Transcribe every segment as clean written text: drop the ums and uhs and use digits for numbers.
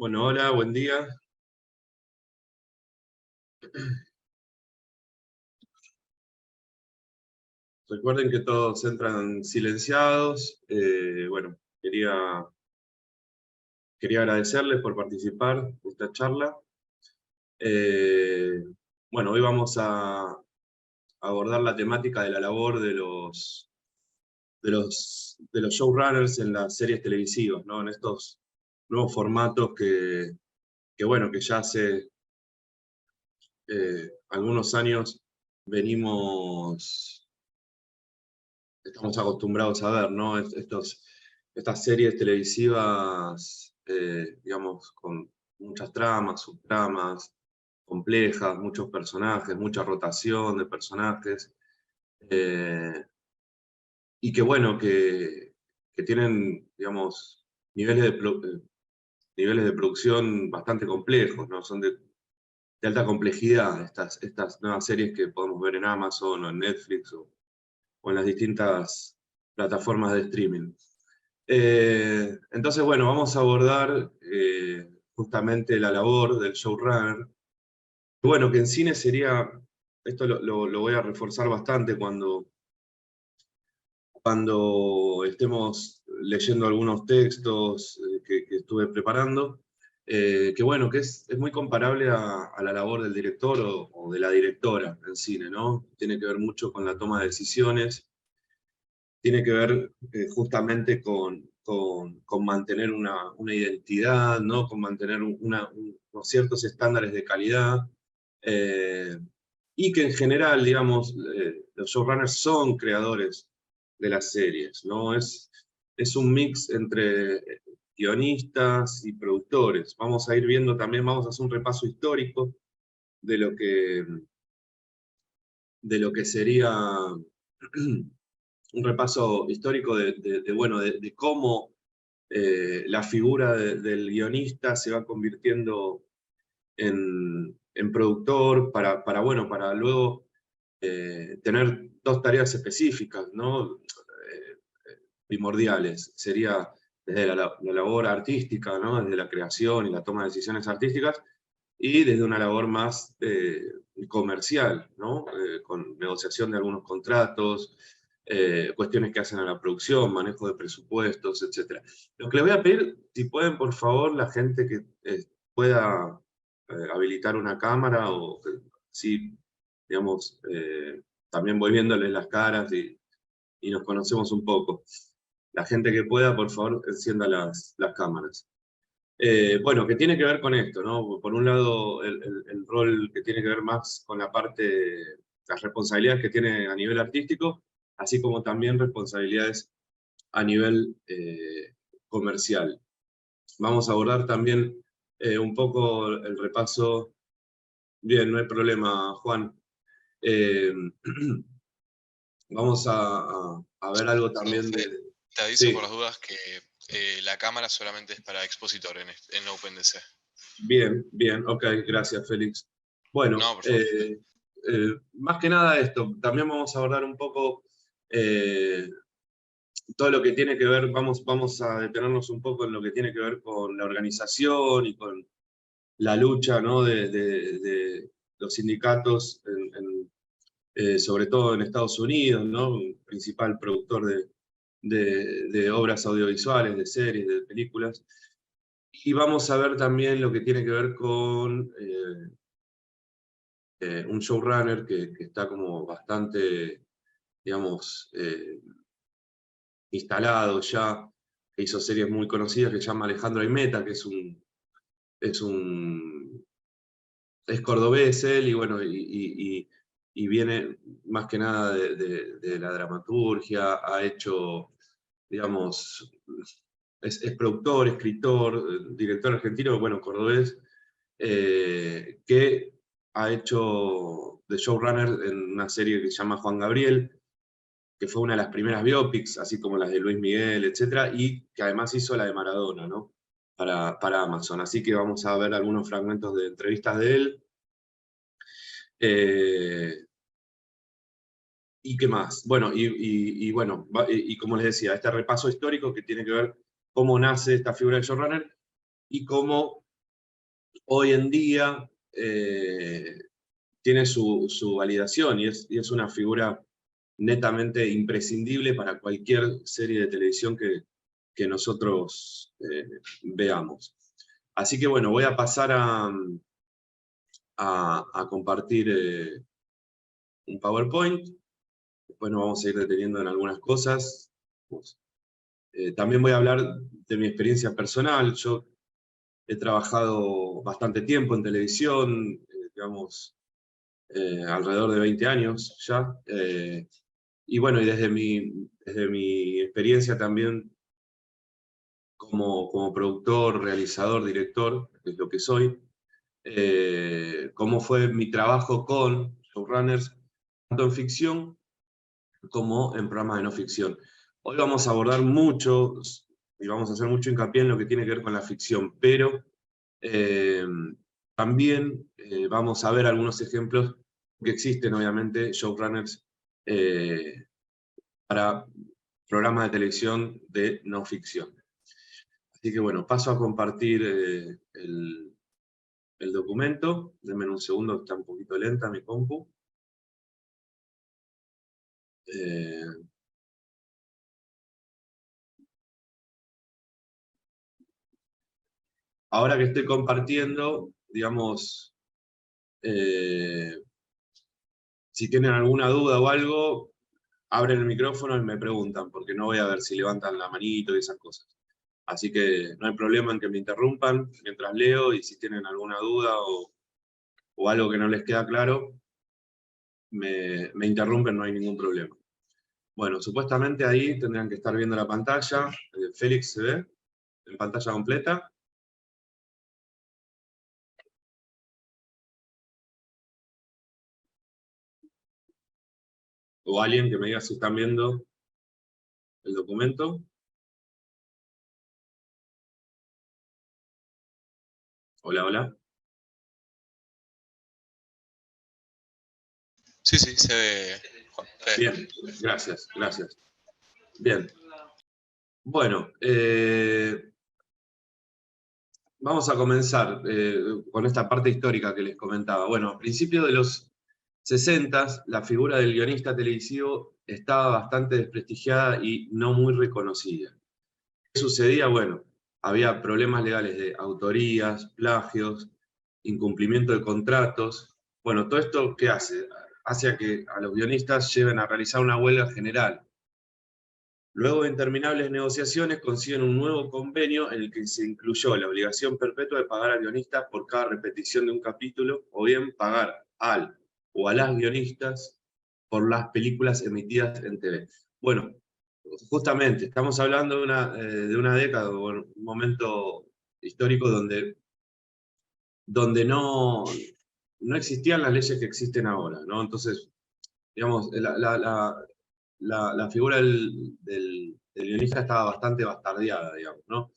Bueno, hola, buen día. Recuerden que todos entran silenciados. Bueno, quería agradecerles por participar en esta charla. Eh, bueno, hoy vamos a abordar la temática de la labor de los showrunners en las series televisivas, ¿no? En estos nuevos formatos bueno, que ya hace algunos años estamos acostumbrados a ver, ¿no? Estas series televisivas, digamos, con muchas tramas, subtramas, complejas, muchos personajes, mucha rotación de personajes, eh, y que bueno, que tienen, digamos, niveles de producción bastante complejos, ¿no? Son de alta complejidad estas nuevas series que podemos ver en Amazon o en Netflix o en las distintas plataformas de streaming. Entonces, bueno, vamos a abordar justamente la labor del showrunner. Bueno, que en cine sería, esto lo voy a reforzar bastante cuando estemos leyendo algunos textos que estuve preparando, que bueno, que es muy comparable a la labor del director o de la directora en cine, ¿no? Tiene que ver mucho con la toma de decisiones, tiene que ver justamente con mantener una identidad, ¿no? Con mantener unos ciertos estándares de calidad, eh, y que en general, digamos, los showrunners son creadores de las series, ¿no? Es un mix entre guionistas y productores. Vamos a ir viendo también, vamos a hacer un repaso histórico de lo que sería un repaso histórico de cómo la figura del guionista se va convirtiendo en productor para luego tener dos tareas específicas, ¿no? Primordiales. Sería desde la labor artística, ¿no? Desde la creación y la toma de decisiones artísticas, y desde una labor más comercial, ¿no? Con negociación de algunos contratos, cuestiones que hacen a la producción, manejo de presupuestos, etc. Lo que les voy a pedir, si pueden, por favor, la gente que pueda habilitar una cámara, o que sí, digamos, también voy viéndoles las caras y nos conocemos un poco. La gente que pueda, por favor, encienda las cámaras. Bueno, que tiene que ver con esto, ¿no? Por un lado, el rol que tiene que ver más con la parte, las responsabilidades que tiene a nivel artístico, así como también responsabilidades a nivel comercial. Vamos a abordar también un poco el repaso. Bien, no hay problema, Juan. Eh, Vamos a ver algo Perdón, también Fede, de... te aviso por Sí, las dudas que la cámara solamente es para expositor en OpenDC. bien, bien, ok, gracias, Félix. Bueno, No, por favor. más que nada esto, también vamos a abordar un poco eh, todo lo que tiene que ver, vamos a detenernos un poco en lo que tiene que ver con la organización y con la lucha, ¿no? de los sindicatos, sobre todo en Estados Unidos, ¿no? Principal productor de obras audiovisuales, de series, de películas. Y vamos a ver también lo que tiene que ver con un showrunner que está como bastante, digamos, instalado ya, que hizo series muy conocidas, que se llama Alejandro Aimeta, que es un es cordobés él, y bueno, y viene más que nada de la dramaturgia, ha hecho, digamos, es productor, escritor, director argentino, bueno, cordobés, que ha hecho de showrunner en una serie que se llama Juan Gabriel, que fue una de las primeras biopics, así como las de Luis Miguel, etc. Y que además hizo la de Maradona, ¿no? Para Amazon. Así que vamos a ver algunos fragmentos de entrevistas de él. Eh, ¿Y qué más? Bueno, bueno, y como les decía, este repaso histórico que tiene que ver cómo nace esta figura del showrunner y cómo hoy en día tiene su validación y es una figura netamente imprescindible para cualquier serie de televisión que nosotros veamos. Así que bueno, voy a pasar a compartir un PowerPoint. Después nos vamos a ir deteniendo en algunas cosas. También voy a hablar de mi experiencia personal. Yo he trabajado bastante tiempo en televisión, digamos, alrededor de 20 años ya. Y bueno, y desde mi experiencia también como productor, realizador, director, que es lo que soy, cómo fue mi trabajo con showrunners, tanto en ficción como en programas de no ficción. Hoy vamos a abordar mucho, y vamos a hacer mucho hincapié en lo que tiene que ver con la ficción, pero también vamos a ver algunos ejemplos que existen, obviamente, showrunners para programas de televisión de no ficción. Así que bueno, paso a compartir el documento. Denme un segundo, está un poquito lenta mi compu. Ahora que estoy compartiendo, digamos, si tienen alguna duda o algo, abren el micrófono y me preguntan, porque no voy a ver si levantan la manito y esas cosas. Así que no hay problema en que me interrumpan mientras leo, y si tienen alguna duda o algo que no les queda claro, me interrumpen, no hay ningún problema. Bueno, supuestamente ahí tendrían que estar viendo la pantalla. Félix, ¿se ve en pantalla completa? O alguien que me diga si están viendo el documento. Hola, hola. Sí, sí, se ve. Bien, gracias, gracias. Bien. Bueno, vamos a comenzar con esta parte histórica que les comentaba. Bueno, a principios de los 60, la figura del guionista televisivo estaba bastante desprestigiada y no muy reconocida. ¿Qué sucedía? Bueno, había problemas legales de autorías, plagios, incumplimiento de contratos. Bueno, todo esto, ¿qué hace? Hace a que a los guionistas lleven a realizar una huelga general. Luego de interminables negociaciones, consiguen un nuevo convenio en el que se incluyó la obligación perpetua de pagar al guionista por cada repetición de un capítulo, o bien pagar al o a las guionistas por las películas emitidas en TV. Bueno, justamente, estamos hablando de una década, o un momento histórico donde no existían las leyes que existen ahora, ¿no? Entonces, digamos, la figura del guionista estaba bastante bastardeada, digamos, ¿no?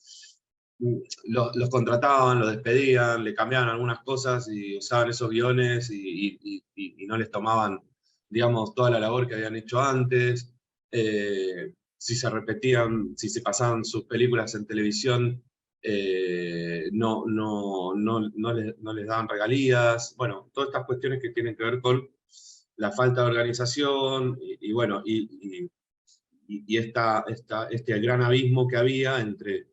Los contrataban, los despedían, le cambiaban algunas cosas y usaban esos guiones y no les tomaban, digamos, toda la labor que habían hecho antes. Si se repetían, si se pasaban sus películas en televisión, no les daban regalías. Bueno, todas estas cuestiones que tienen que ver con la falta de organización bueno, este gran abismo que había entre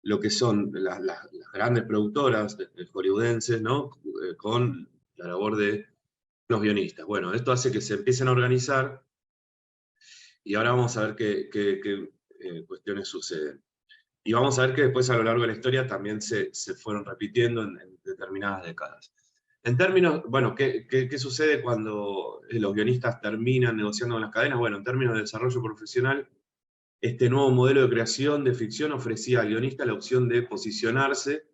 lo que son las grandes productoras hollywoodenses, ¿no? Con la labor de los guionistas. Bueno, esto hace que se empiecen a organizar, y ahora vamos a ver qué cuestiones suceden. Y vamos a ver que después a lo largo de la historia también se fueron repitiendo en determinadas décadas. En términos, bueno, ¿qué sucede cuando los guionistas terminan negociando con las cadenas? Bueno, en términos de desarrollo profesional, este nuevo modelo de creación de ficción ofrecía al guionista la opción de posicionarse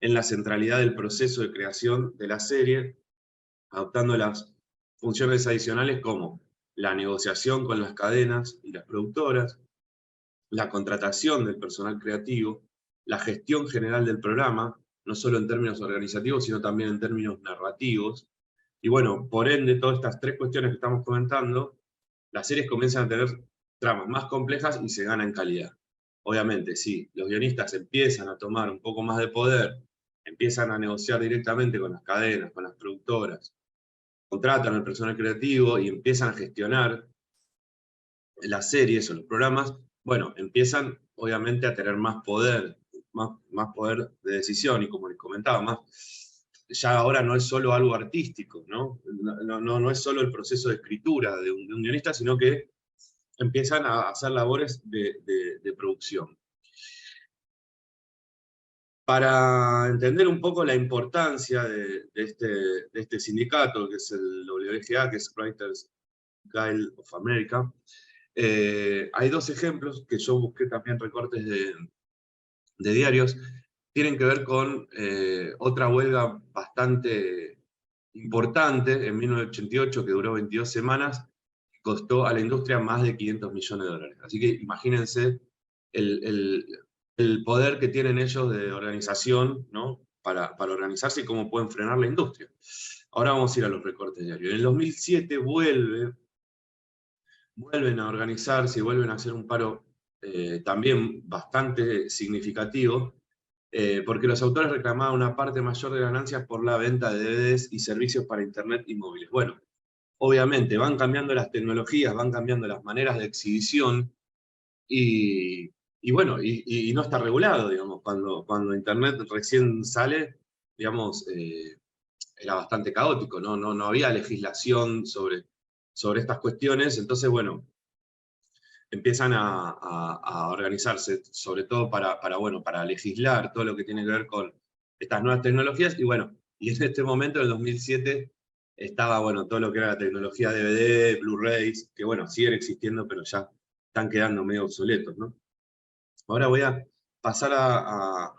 en la centralidad del proceso de creación de la serie, adoptando las funciones adicionales como la negociación con las cadenas y las productoras, la contratación del personal creativo, la gestión general del programa, no solo en términos organizativos, sino también en términos narrativos. Y bueno, por ende, todas estas tres cuestiones que estamos comentando, las series comienzan a tener tramas más complejas y se gana en calidad. Obviamente, sí, los guionistas empiezan a tomar un poco más de poder empiezan a negociar directamente con las cadenas, con las productoras, contratan al personal creativo y empiezan a gestionar las series o los programas, bueno, empiezan obviamente a tener más poder, más poder de decisión, y como les comentaba, ya ahora no es solo algo artístico, ¿no? No es solo el proceso de escritura de un guionista, sino que empiezan a hacer labores de producción. Para entender un poco la importancia de este sindicato, que es el WGA, que es Writers Guild of America, hay dos ejemplos que yo busqué también, recortes de diarios, tienen que ver con otra huelga bastante importante en 1988, que duró 22 semanas, costó a la industria más de 500 millones de dólares. Así que imagínense el poder que tienen ellos de organización, ¿no? Para organizarse y cómo pueden frenar la industria. Ahora vamos a ir a los recortes diarios. En el 2007 vuelven a organizarse y vuelven a hacer un paro también bastante significativo, porque los autores reclamaban una parte mayor de ganancias por la venta de DVDs y servicios para internet y móviles. Bueno, obviamente van cambiando las tecnologías, van cambiando las maneras de exhibición, y bueno, y no está regulado, digamos, cuando internet recién sale, digamos, era bastante caótico, no había legislación sobre estas cuestiones, entonces, bueno, empiezan a organizarse, sobre todo para legislar todo lo que tiene que ver con estas nuevas tecnologías, y bueno, y en este momento, en el 2007, estaba, bueno, todo lo que era la tecnología DVD, Blu-rays, que bueno, siguen existiendo, pero ya están quedando medio obsoletos, ¿no? Ahora voy a pasar a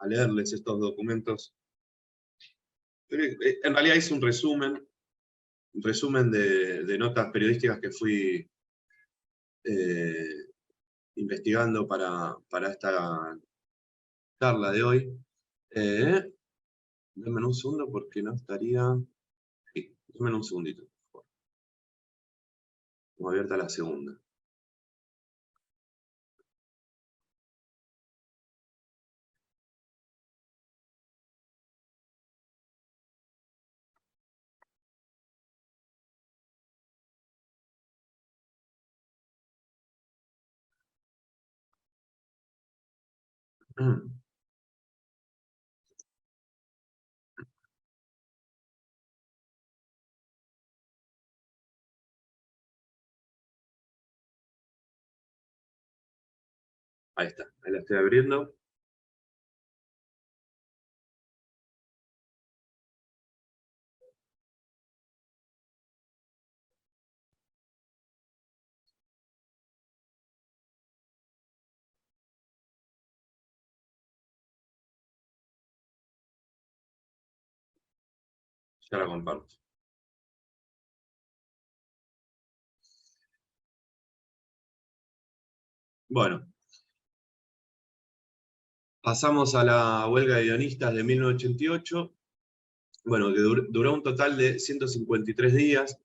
leerles estos documentos. En realidad hice un resumen de notas periodísticas que fui investigando para esta charla de hoy. Denme un segundo porque no estaría... Sí, denme un segundito, por favor. Tengo abierta la segunda. Ahí está, ahí la estoy abriendo. Ya la comparto. Bueno, pasamos a la huelga de guionistas de 1988. Bueno, que duró un total de 153 días,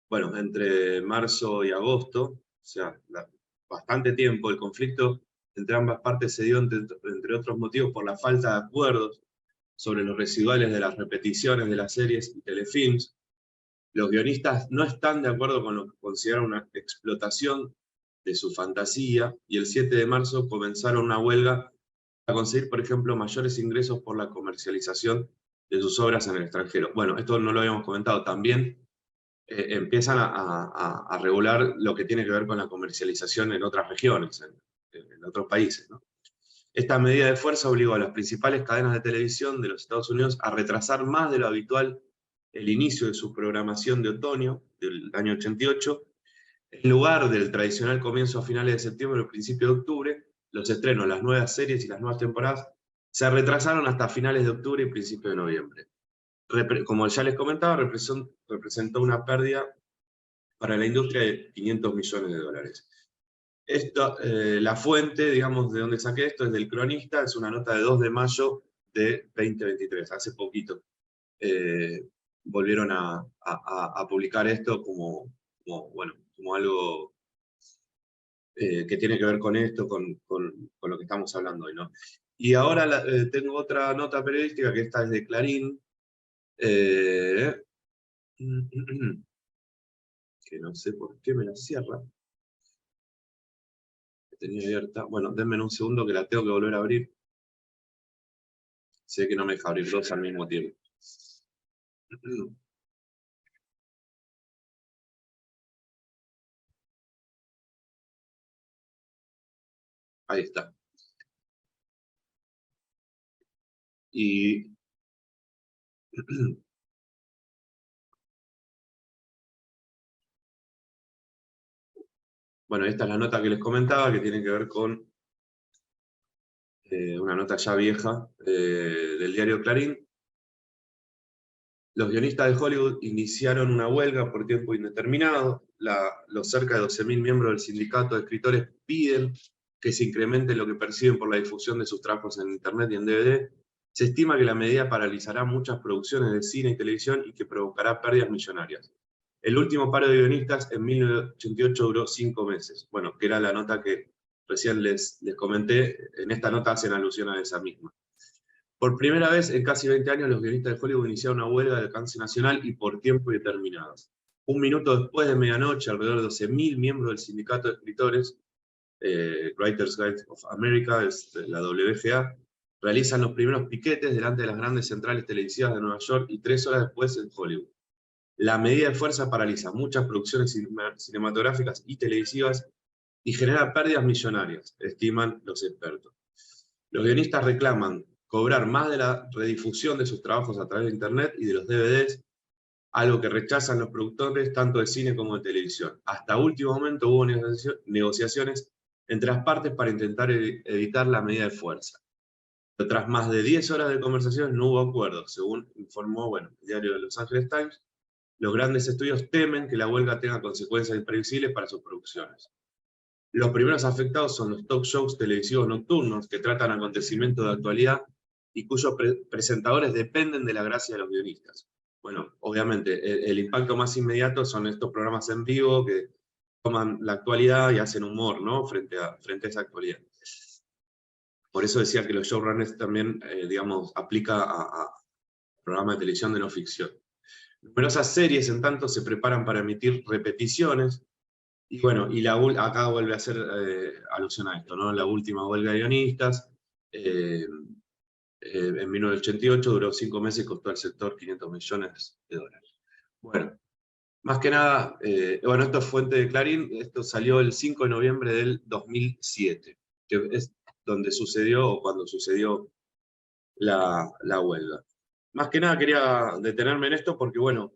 bueno, entre marzo y agosto, o sea, bastante tiempo. El conflicto entre ambas partes se dio, entre otros motivos, por la falta de acuerdos sobre los residuales de las repeticiones de las series y telefilms. Los guionistas no están de acuerdo con lo que consideran una explotación de su fantasía, y el 7 de marzo comenzaron una huelga para conseguir, por ejemplo, mayores ingresos por la comercialización de sus obras en el extranjero. Bueno, esto no lo habíamos comentado, también empiezan a regular lo que tiene que ver con la comercialización en otras regiones, en otros países, ¿no? Esta medida de fuerza obligó a las principales cadenas de televisión de los Estados Unidos a retrasar más de lo habitual el inicio de su programación de otoño del año 88, en lugar del tradicional comienzo a finales de septiembre o principio de octubre. Los estrenos, las nuevas series y las nuevas temporadas se retrasaron hasta finales de octubre y principio de noviembre. Como ya les comentaba, representó una pérdida para la industria de 500 millones de dólares. La fuente, digamos, de donde saqué esto es del Cronista, es una nota de 2 de mayo de 2023, hace poquito. Volvieron a publicar esto como algo que tiene que ver con esto, con lo que estamos hablando hoy, ¿no? Y ahora tengo otra nota periodística, que esta es de Clarín, que no sé por qué me la cierra. La tenía abierta. Bueno, denme un segundo que la tengo que volver a abrir. Sé que no me deja abrir dos al mismo tiempo. Ahí está. Y bueno, esta es la nota que les comentaba, que tiene que ver con una nota ya vieja del diario Clarín. Los guionistas de Hollywood iniciaron una huelga por tiempo indeterminado. Los cerca de 12.000 miembros del sindicato de escritores piden que se incremente lo que perciben por la difusión de sus trabajos en Internet y en DVD. Se estima que la medida paralizará muchas producciones de cine y televisión y que provocará pérdidas millonarias. El último paro de guionistas en 1988 duró 5 meses. Bueno, que era la nota que recién les comenté. En esta nota hacen alusión a esa misma. Por primera vez en casi 20 años, los guionistas de Hollywood iniciaron una huelga de alcance nacional y por tiempo indeterminado. Un minuto después de medianoche, alrededor de 12.000 miembros del sindicato de escritores, Writers Guild of America, la WGA, realizan los primeros piquetes delante de las grandes centrales televisivas de Nueva York y 3 horas después en Hollywood. La medida de fuerza paraliza muchas producciones cinematográficas y televisivas y genera pérdidas millonarias, estiman los expertos. Los guionistas reclaman cobrar más de la redifusión de sus trabajos a través de Internet y de los DVDs, algo que rechazan los productores tanto de cine como de televisión. Hasta último momento hubo negociaciones entre las partes para intentar evitar la medida de fuerza. Pero tras más de 10 horas de conversaciones no hubo acuerdo, según informó el diario de Los Angeles Times. Los grandes estudios temen que la huelga tenga consecuencias imprevisibles para sus producciones. Los primeros afectados son los talk shows televisivos nocturnos que tratan acontecimientos de actualidad y cuyos presentadores dependen de la gracia de los guionistas. Bueno, obviamente, el impacto más inmediato son estos programas en vivo que toman la actualidad y hacen humor, ¿no? frente a esa actualidad. Por eso decía que los showrunners también, digamos, aplica a programas de televisión de no ficción. Numerosas series, en tanto, se preparan para emitir repeticiones. Y bueno, acá vuelve a hacer alusión a esto, ¿no? La última huelga de guionistas, en 1988, duró 5 meses y costó al sector 500 millones de dólares. Bueno, más que nada, bueno, esto es fuente de Clarín, esto salió el 5 de noviembre del 2007, que es donde sucedió, o cuando sucedió la huelga. Más que nada quería detenerme en esto porque, bueno,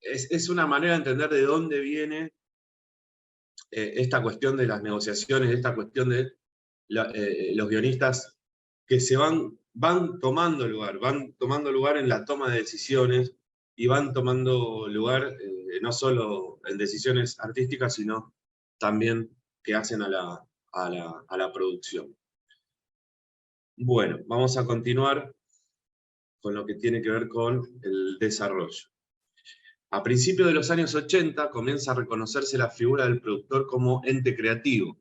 es una manera de entender de dónde viene esta cuestión de las negociaciones, esta cuestión de los guionistas que se van tomando lugar en la toma de decisiones y van tomando lugar no solo en decisiones artísticas, sino también que hacen a la producción. Bueno, vamos a continuar con lo que tiene que ver con el desarrollo. A principios de los años 80 comienza a reconocerse la figura del productor como ente creativo.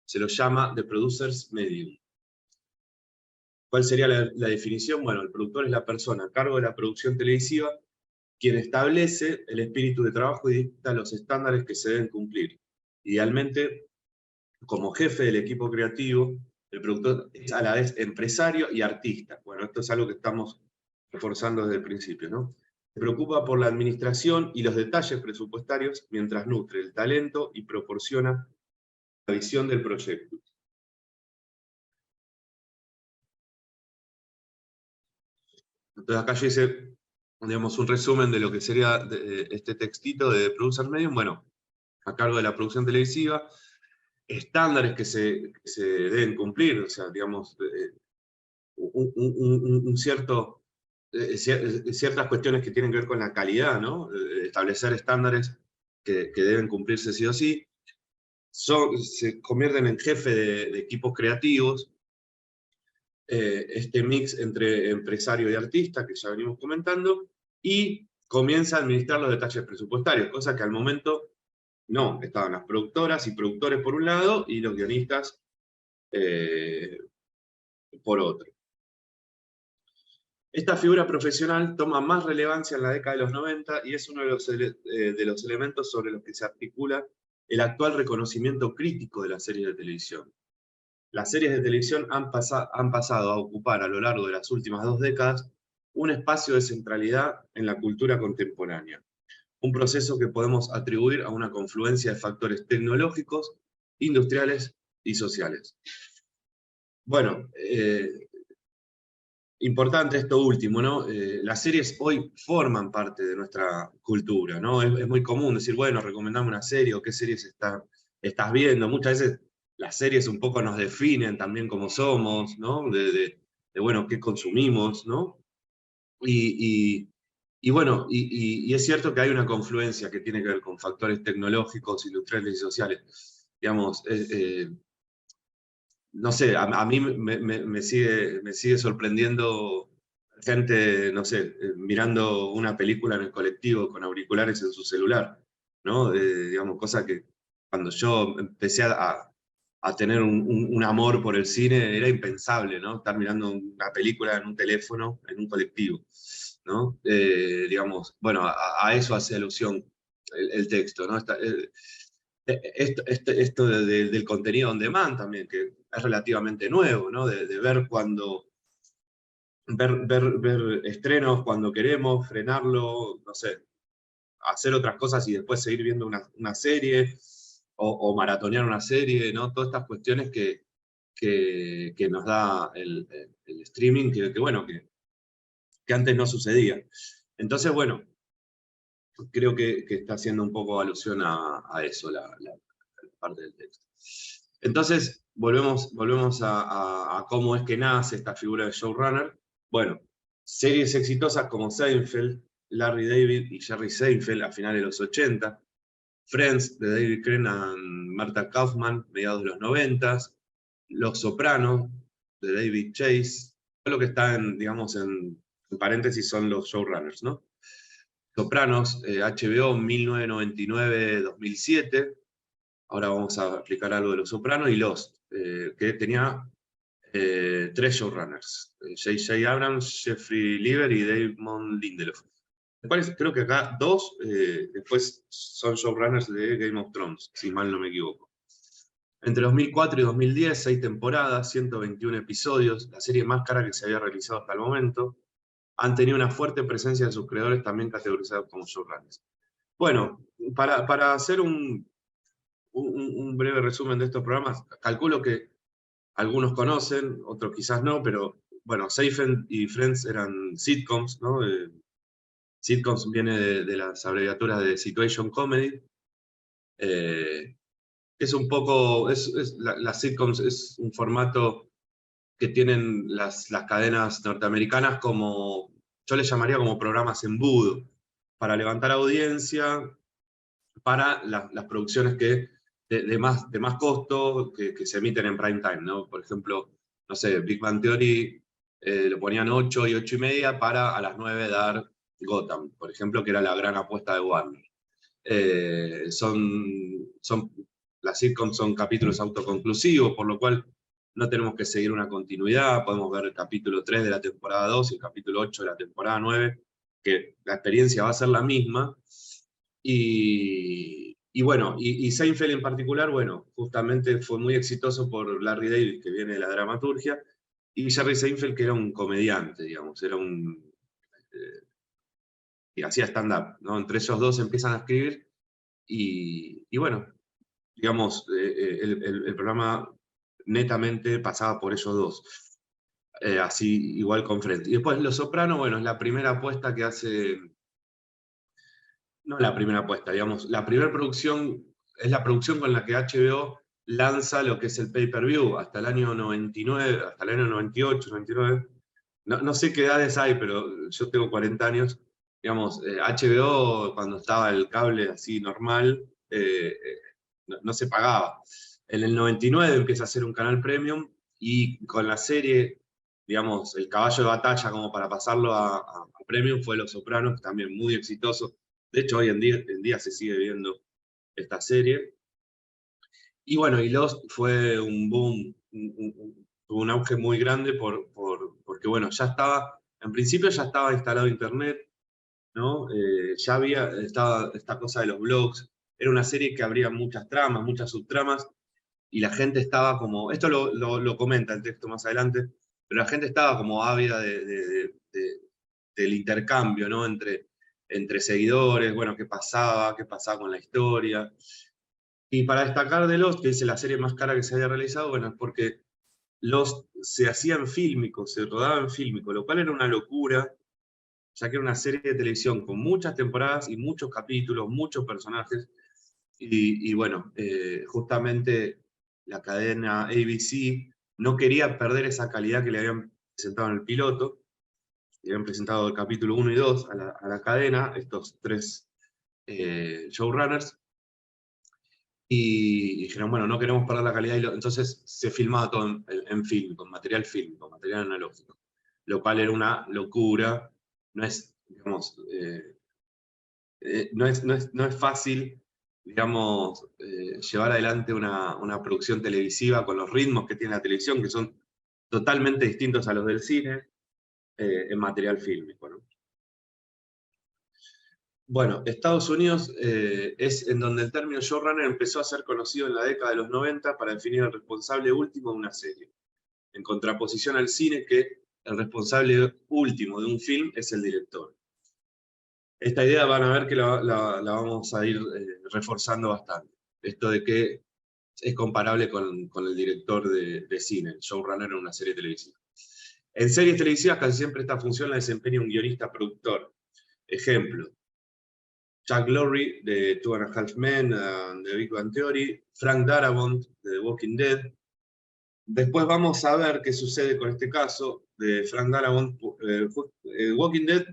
Se lo llama The Producer's Medium. ¿Cuál sería la definición? Bueno, el productor es la persona a cargo de la producción televisiva quien establece el espíritu de trabajo y dicta los estándares que se deben cumplir. Idealmente, como jefe del equipo creativo, el productor es a la vez empresario y artista. Bueno, esto es algo que estamos reforzando desde el principio, ¿no? Se preocupa por la administración y los detalles presupuestarios mientras nutre el talento y proporciona la visión del proyecto. Entonces acá yo hice, digamos, un resumen de lo que sería este textito de Producer Medium, bueno, a cargo de la producción televisiva, estándares que se deben cumplir, o sea, digamos, ciertas cuestiones que tienen que ver con la calidad, ¿no? Establecer estándares que deben cumplirse sí o sí. Se convierten en jefe de equipos creativos, este mix entre empresario y artista, que ya venimos comentando, y comienza a administrar los detalles presupuestarios, cosa que al momento no, estaban las productoras y productores por un lado, y los guionistas por otro. Esta figura profesional toma más relevancia en la década de los 90 y es uno de los elementos sobre los que se articula el actual reconocimiento crítico de las series de televisión. Las series de televisión han pasado a ocupar a lo largo de las últimas 2 décadas un espacio de centralidad en la cultura contemporánea, un proceso que podemos atribuir a una confluencia de factores tecnológicos, industriales y sociales. Bueno, importante esto último, ¿no? Las series hoy forman parte de nuestra cultura, ¿no? Es muy común decir, bueno, recomendame una serie o qué series estás viendo. Muchas veces las series un poco nos definen también cómo somos, ¿no? Bueno, qué consumimos, ¿no? Bueno, es cierto que hay una confluencia que tiene que ver con factores tecnológicos, industriales y sociales. Digamos, no sé, a mí me sigue sorprendiendo gente, no sé, mirando una película en el colectivo con auriculares en su celular, ¿no? Digamos, cosa que cuando yo empecé a tener un amor por el cine era impensable, ¿no? Estar mirando una película en un teléfono, en un colectivo, ¿no? Digamos, bueno, a eso hace alusión el texto, ¿no? Esto del contenido on demand también, que es relativamente nuevo, ¿no? De ver ver estrenos cuando queremos, frenarlo, no sé, hacer otras cosas y después seguir viendo una serie, o maratonear una serie, ¿no? Todas estas cuestiones que nos da el streaming, bueno, que antes no sucedía. Entonces, bueno, creo que está haciendo un poco alusión a eso, la parte del texto. Entonces, volvemos a cómo es que nace esta figura de showrunner. Bueno, series exitosas como Seinfeld, Larry David y Jerry Seinfeld a finales de los 80, Friends de David Crane y Martha Kaufman, mediados de los 90, Los Sopranos de David Chase, lo que está digamos, en paréntesis son los showrunners, ¿no? Sopranos, HBO, 1999-2007, ahora vamos a explicar algo de Los Sopranos, y Lost, que tenía 3 showrunners, J.J. Abrams, Jeffrey Lieber y Damon Lindelof. Después, creo que acá 2 después son showrunners de Game of Thrones, si mal no me equivoco. Entre 2004 y 2010, 6 temporadas, 121 episodios, la serie más cara que se había realizado hasta el momento. Han tenido una fuerte presencia de sus creadores también categorizados como showrunners. Bueno, para hacer un breve resumen de estos programas, calculo que algunos conocen, otros quizás no, pero bueno, Seinfeld y Friends eran sitcoms, ¿no? Sitcoms viene de las abreviaturas de Situation Comedy. Es un poco, las sitcoms es un formato que tienen las cadenas norteamericanas como, yo les llamaría como programas embudo, para levantar audiencia, para las producciones de más costo que se emiten en prime time, ¿no? Por ejemplo, no sé, Big Bang Theory lo ponían 8 y 8:30 para a las 9 dar Gotham, por ejemplo, que era la gran apuesta de Warner. Las sitcoms son capítulos autoconclusivos, por lo cual no tenemos que seguir una continuidad, podemos ver el capítulo 3 de la temporada 2 y el capítulo 8 de la temporada 9, que la experiencia va a ser la misma. Y bueno, y Seinfeld en particular, bueno, justamente fue muy exitoso por Larry David, que viene de la dramaturgia, y Jerry Seinfeld, que era un comediante, digamos, era y hacía stand-up, ¿no? Entre esos dos empiezan a escribir, y bueno, digamos, el programa netamente pasaba por ellos dos. Así igual con Friends. Y después Los Sopranos, bueno, es la primera apuesta que hace, no la primera apuesta, digamos, la primera producción, es la producción con la que HBO lanza lo que es el pay-per-view, hasta el año 99, hasta el año 98, 99. No sé qué edades hay, pero yo tengo 40 años. Digamos, HBO, cuando estaba el cable así normal, no se pagaba. En el 99 empieza a ser un canal premium, y con la serie, digamos, el caballo de batalla como para pasarlo a premium fue Los Sopranos, también muy exitoso. De hecho, hoy en día se sigue viendo esta serie. Y bueno, y Lost fue un boom tuvo un auge muy grande porque, bueno, ya estaba, en principio ya estaba instalado Internet, ¿no? Ya estaba esta cosa de los blogs, era una serie que abría muchas tramas, muchas subtramas, y la gente estaba como, esto lo comenta el texto más adelante, pero la gente estaba como ávida del intercambio, ¿no? Entre seguidores, bueno, qué pasaba con la historia. Y para destacar de Lost, que es la serie más cara que se había realizado, bueno, es porque Lost se hacía en fílmico, se rodaba en fílmico, lo cual era una locura, ya que era una serie de televisión con muchas temporadas y muchos capítulos, muchos personajes, y bueno, justamente la cadena ABC no quería perder esa calidad que le habían presentado en el piloto, le habían presentado el capítulo 1 y 2 a la cadena, estos tres showrunners, y dijeron, bueno, no queremos perder la calidad, entonces se filmaba todo en film, con material fílmico, material analógico, lo cual era una locura, no es, digamos, no es fácil, digamos, llevar adelante una producción televisiva con los ritmos que tiene la televisión, que son totalmente distintos a los del cine, en material fílmico, ¿no? Bueno, Estados Unidos es en donde el término showrunner empezó a ser conocido en la década de los 90 para definir el responsable último de una serie, en contraposición al cine, que el responsable último de un film es el director. Esta idea van a ver que la vamos a ir reforzando bastante. Esto de que es comparable con el director de cine, el showrunner en una serie televisiva. En series televisivas casi siempre esta función la desempeña un guionista-productor. Ejemplo, Chuck Lorre de Two and a Half Men, de Big Bang Theory, Frank Darabont de The Walking Dead. Después vamos a ver qué sucede con este caso de Frank Darabont. Walking Dead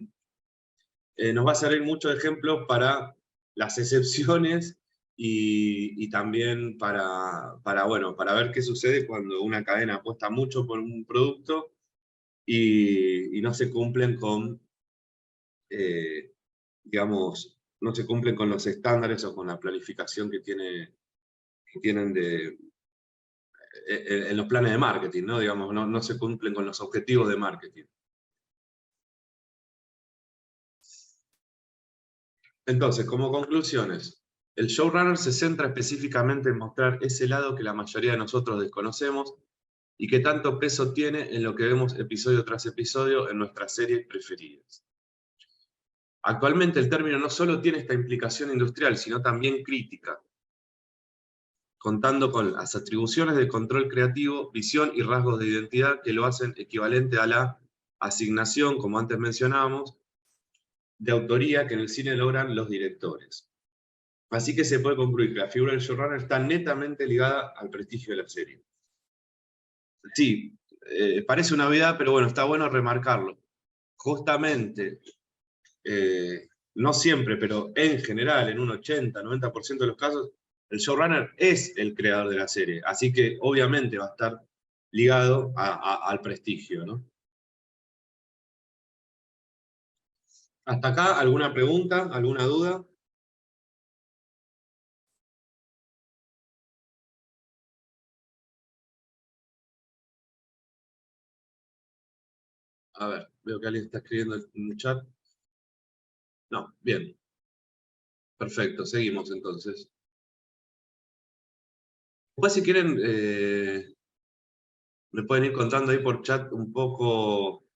nos va a servir muchos ejemplos para las excepciones y también bueno, para ver qué sucede cuando una cadena apuesta mucho por un producto y no se cumplen con, digamos, no se cumplen con los estándares o con la planificación que tienen en los planes de marketing, ¿no? Digamos, no se cumplen con los objetivos de marketing. Entonces, como conclusiones, el showrunner se centra específicamente en mostrar ese lado que la mayoría de nosotros desconocemos y que tanto peso tiene en lo que vemos episodio tras episodio en nuestras series preferidas. Actualmente el término no solo tiene esta implicación industrial, sino también crítica, contando con las atribuciones de control creativo, visión y rasgos de identidad que lo hacen equivalente a la asignación, como antes mencionábamos, de autoría que en el cine logran los directores. Así que se puede concluir que la figura del showrunner está netamente ligada al prestigio de la serie. Sí, parece una novedad, pero bueno, está bueno remarcarlo. Justamente, no siempre, pero en general, en un 80-90% de los casos, el showrunner es el creador de la serie. Así que obviamente va a estar ligado al prestigio, ¿no? ¿Hasta acá alguna pregunta, alguna duda? A ver, veo que alguien está escribiendo en el chat. No, bien. Perfecto, seguimos entonces. Después, si quieren, me pueden ir contando ahí por chat un poco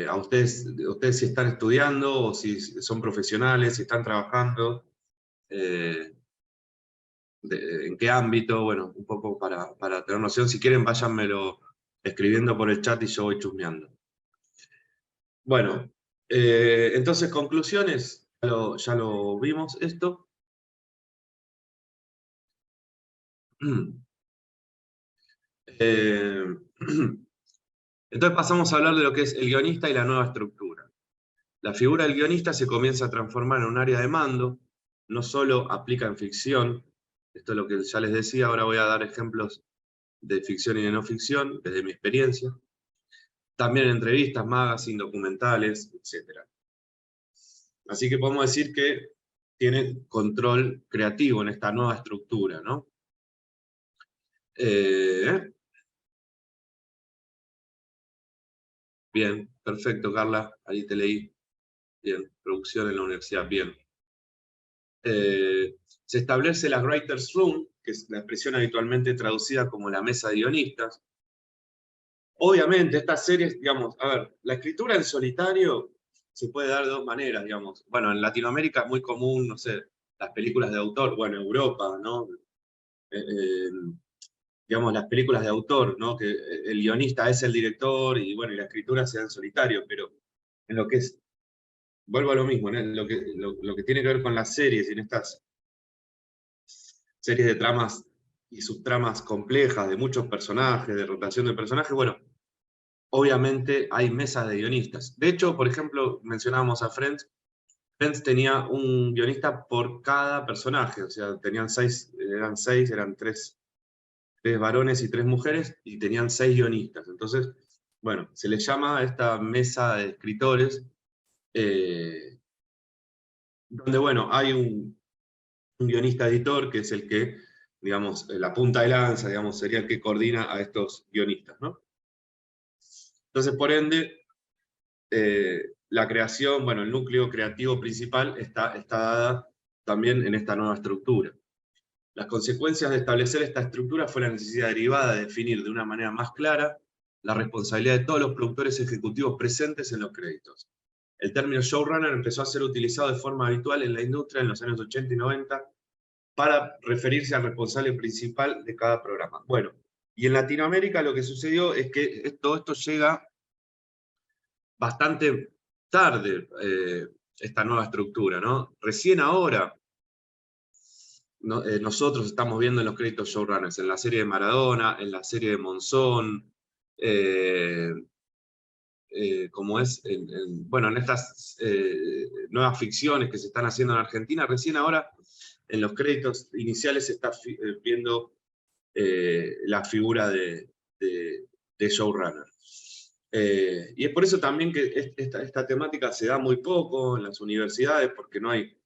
a ustedes si están estudiando o si son profesionales, si están trabajando, en qué ámbito, bueno, un poco para tener noción. Si quieren, váyanmelo escribiendo por el chat y yo voy chusmeando. Bueno, entonces conclusiones, ya lo vimos esto. Entonces pasamos a hablar de lo que es el guionista y la nueva estructura. La figura del guionista se comienza a transformar en un área de mando, no solo aplica en ficción, esto es lo que ya les decía, ahora voy a dar ejemplos de ficción y de no ficción, desde mi experiencia, también en entrevistas, magazine, documentales, etc. Así que podemos decir que tiene control creativo en esta nueva estructura, ¿no? Bien, perfecto, Carla, ahí te leí. Bien, producción en la universidad, bien. Se establece la Writer's Room, que es la expresión habitualmente traducida como la mesa de guionistas. Obviamente, estas series, digamos, a ver, la escritura en solitario se puede dar de dos maneras, digamos. Bueno, en Latinoamérica es muy común, no sé, las películas de autor, bueno, en Europa, ¿no? Digamos, las películas de autor, ¿no? Que el guionista es el director y, bueno, y la escritura se da en solitario, pero en lo que es, vuelvo a lo mismo, ¿no? En lo que tiene que ver con las series y en estas series de tramas y subtramas complejas, de muchos personajes, de rotación de personajes, bueno, obviamente hay mesas de guionistas. De hecho, por ejemplo, mencionábamos a Friends. Friends tenía un guionista por cada personaje, o sea, tenían eran tres varones y tres mujeres, y tenían 6 guionistas. Entonces, bueno, se les llama a esta mesa de escritores, donde, bueno, hay un guionista editor, que es el que, digamos, la punta de lanza, digamos, sería el que coordina a estos guionistas, ¿no? Entonces, por ende, la creación, bueno, el núcleo creativo principal está dada también en esta nueva estructura. Las consecuencias de establecer esta estructura fue la necesidad derivada de definir de una manera más clara la responsabilidad de todos los productores ejecutivos presentes en los créditos. El término showrunner empezó a ser utilizado de forma habitual en la industria en los años 80 y 90 para referirse al responsable principal de cada programa. Bueno, y en Latinoamérica lo que sucedió es que todo esto llega bastante tarde, esta nueva estructura, ¿no? Recién ahora nosotros estamos viendo en los créditos showrunners, en la serie de Maradona, en la serie de Monzón, como es, bueno, en estas nuevas ficciones que se están haciendo en Argentina, recién ahora en los créditos iniciales se está viendo la figura de showrunner. Y es por eso también que esta temática se da muy poco en las universidades, porque no hay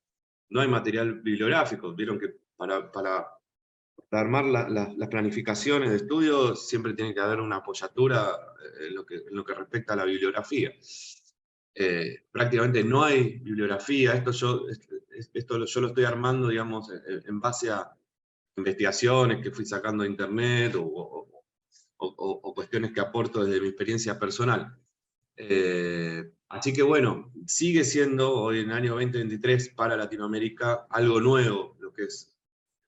material bibliográfico. Vieron que para armar las planificaciones de estudio siempre tiene que haber una apoyatura en lo que respecta a la bibliografía. Prácticamente no hay bibliografía. Esto yo lo estoy armando, digamos, en base a investigaciones que fui sacando de internet o cuestiones que aporto desde mi experiencia personal. Así que bueno, sigue siendo hoy en el año 2023 para Latinoamérica algo nuevo lo que es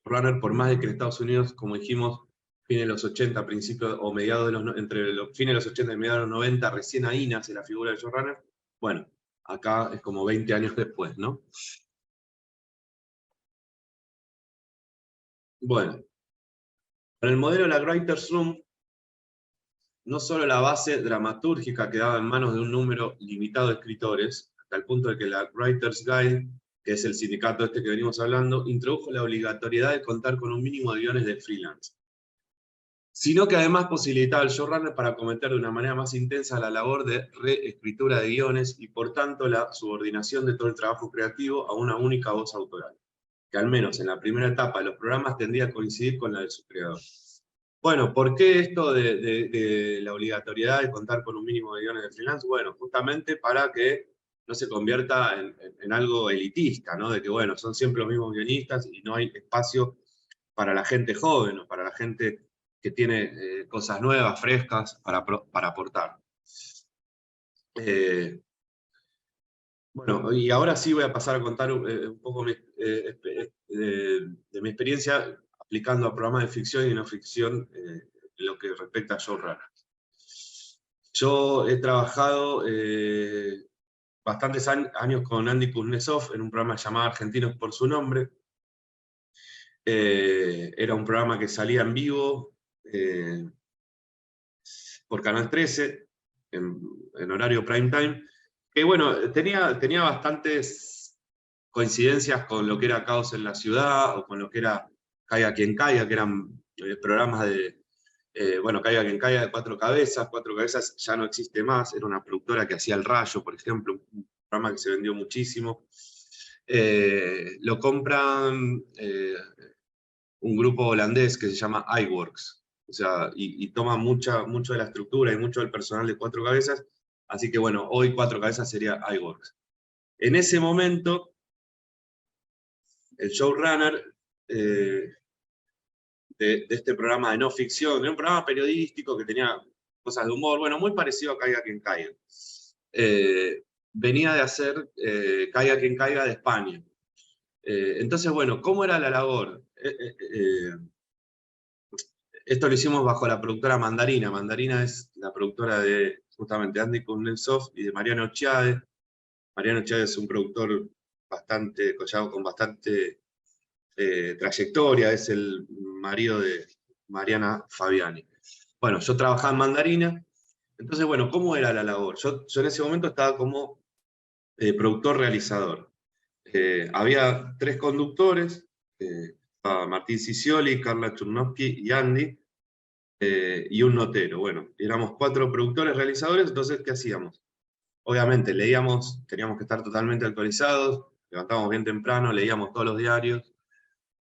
runner, por más de que en Estados Unidos, como dijimos, fines de los 80, principios o mediados de entre los fines de los 80 y mediados de los 90, recién ahí nace la figura del showrunner. Bueno, acá es como 20 años después, ¿no? Bueno, con el modelo de la Writer's Room, no solo la base dramatúrgica quedaba en manos de un número limitado de escritores, hasta el punto de que la Writer's Guild, que es el sindicato este que venimos hablando, introdujo la obligatoriedad de contar con un mínimo de guiones de freelance, sino que además posibilitaba al showrunner para acometer de una manera más intensa la labor de reescritura de guiones y por tanto la subordinación de todo el trabajo creativo a una única voz autoral, que al menos en la primera etapa de los programas tendría a coincidir con la de su creador. Bueno, ¿por qué esto de la obligatoriedad de contar con un mínimo de guiones de freelance? Bueno, justamente para que no se convierta en algo elitista, ¿no? De que, bueno, son siempre los mismos guionistas y no hay espacio para la gente joven o para la gente que tiene cosas nuevas, frescas, para aportar. Bueno, y ahora sí voy a pasar a contar un poco de mi experiencia aplicando a programas de ficción y no ficción en lo que respecta a showrunner. Yo he trabajado bastantes años con Andy Kuznetsov en un programa llamado Argentinos por su nombre. Era un programa que salía en vivo por Canal 13, en horario prime time, que bueno, tenía bastantes coincidencias con lo que era Caos en la Ciudad, o con lo que era Caiga quien caiga, que eran programas de, bueno, Caiga quien caiga de Cuatro Cabezas ya no existe más, era una productora que hacía El Rayo, por ejemplo, un programa que se vendió muchísimo. Lo compran un grupo holandés que se llama iWorks, o sea, y toma mucho de la estructura y mucho del personal de Cuatro Cabezas, Así que bueno, hoy Cuatro Cabezas sería iWorks. En ese momento, el showrunner de este programa de no ficción, de un programa periodístico que tenía cosas de humor, bueno, muy parecido a Caiga Quien Caiga. Venía de hacer Caiga Quien Caiga de España. Entonces, bueno, ¿cómo era la labor? Esto lo hicimos bajo la productora Mandarina. Mandarina es la productora de justamente Andy Kuznetsov y de Mariano Chiade. Mariano Chiade es un productor bastante, con bastante trayectoria, es el marido de Mariana Fabiani. Bueno, yo trabajaba en Mandarina, entonces, bueno, ¿cómo era la labor? Yo en ese momento estaba como productor-realizador. Había 3 conductores, Martín Cicioli, Carla Churnovsky y Andy, y un notero. Bueno, éramos 4 productores realizadores, entonces, ¿qué hacíamos? Obviamente, leíamos, teníamos que estar totalmente actualizados, levantábamos bien temprano, leíamos todos los diarios,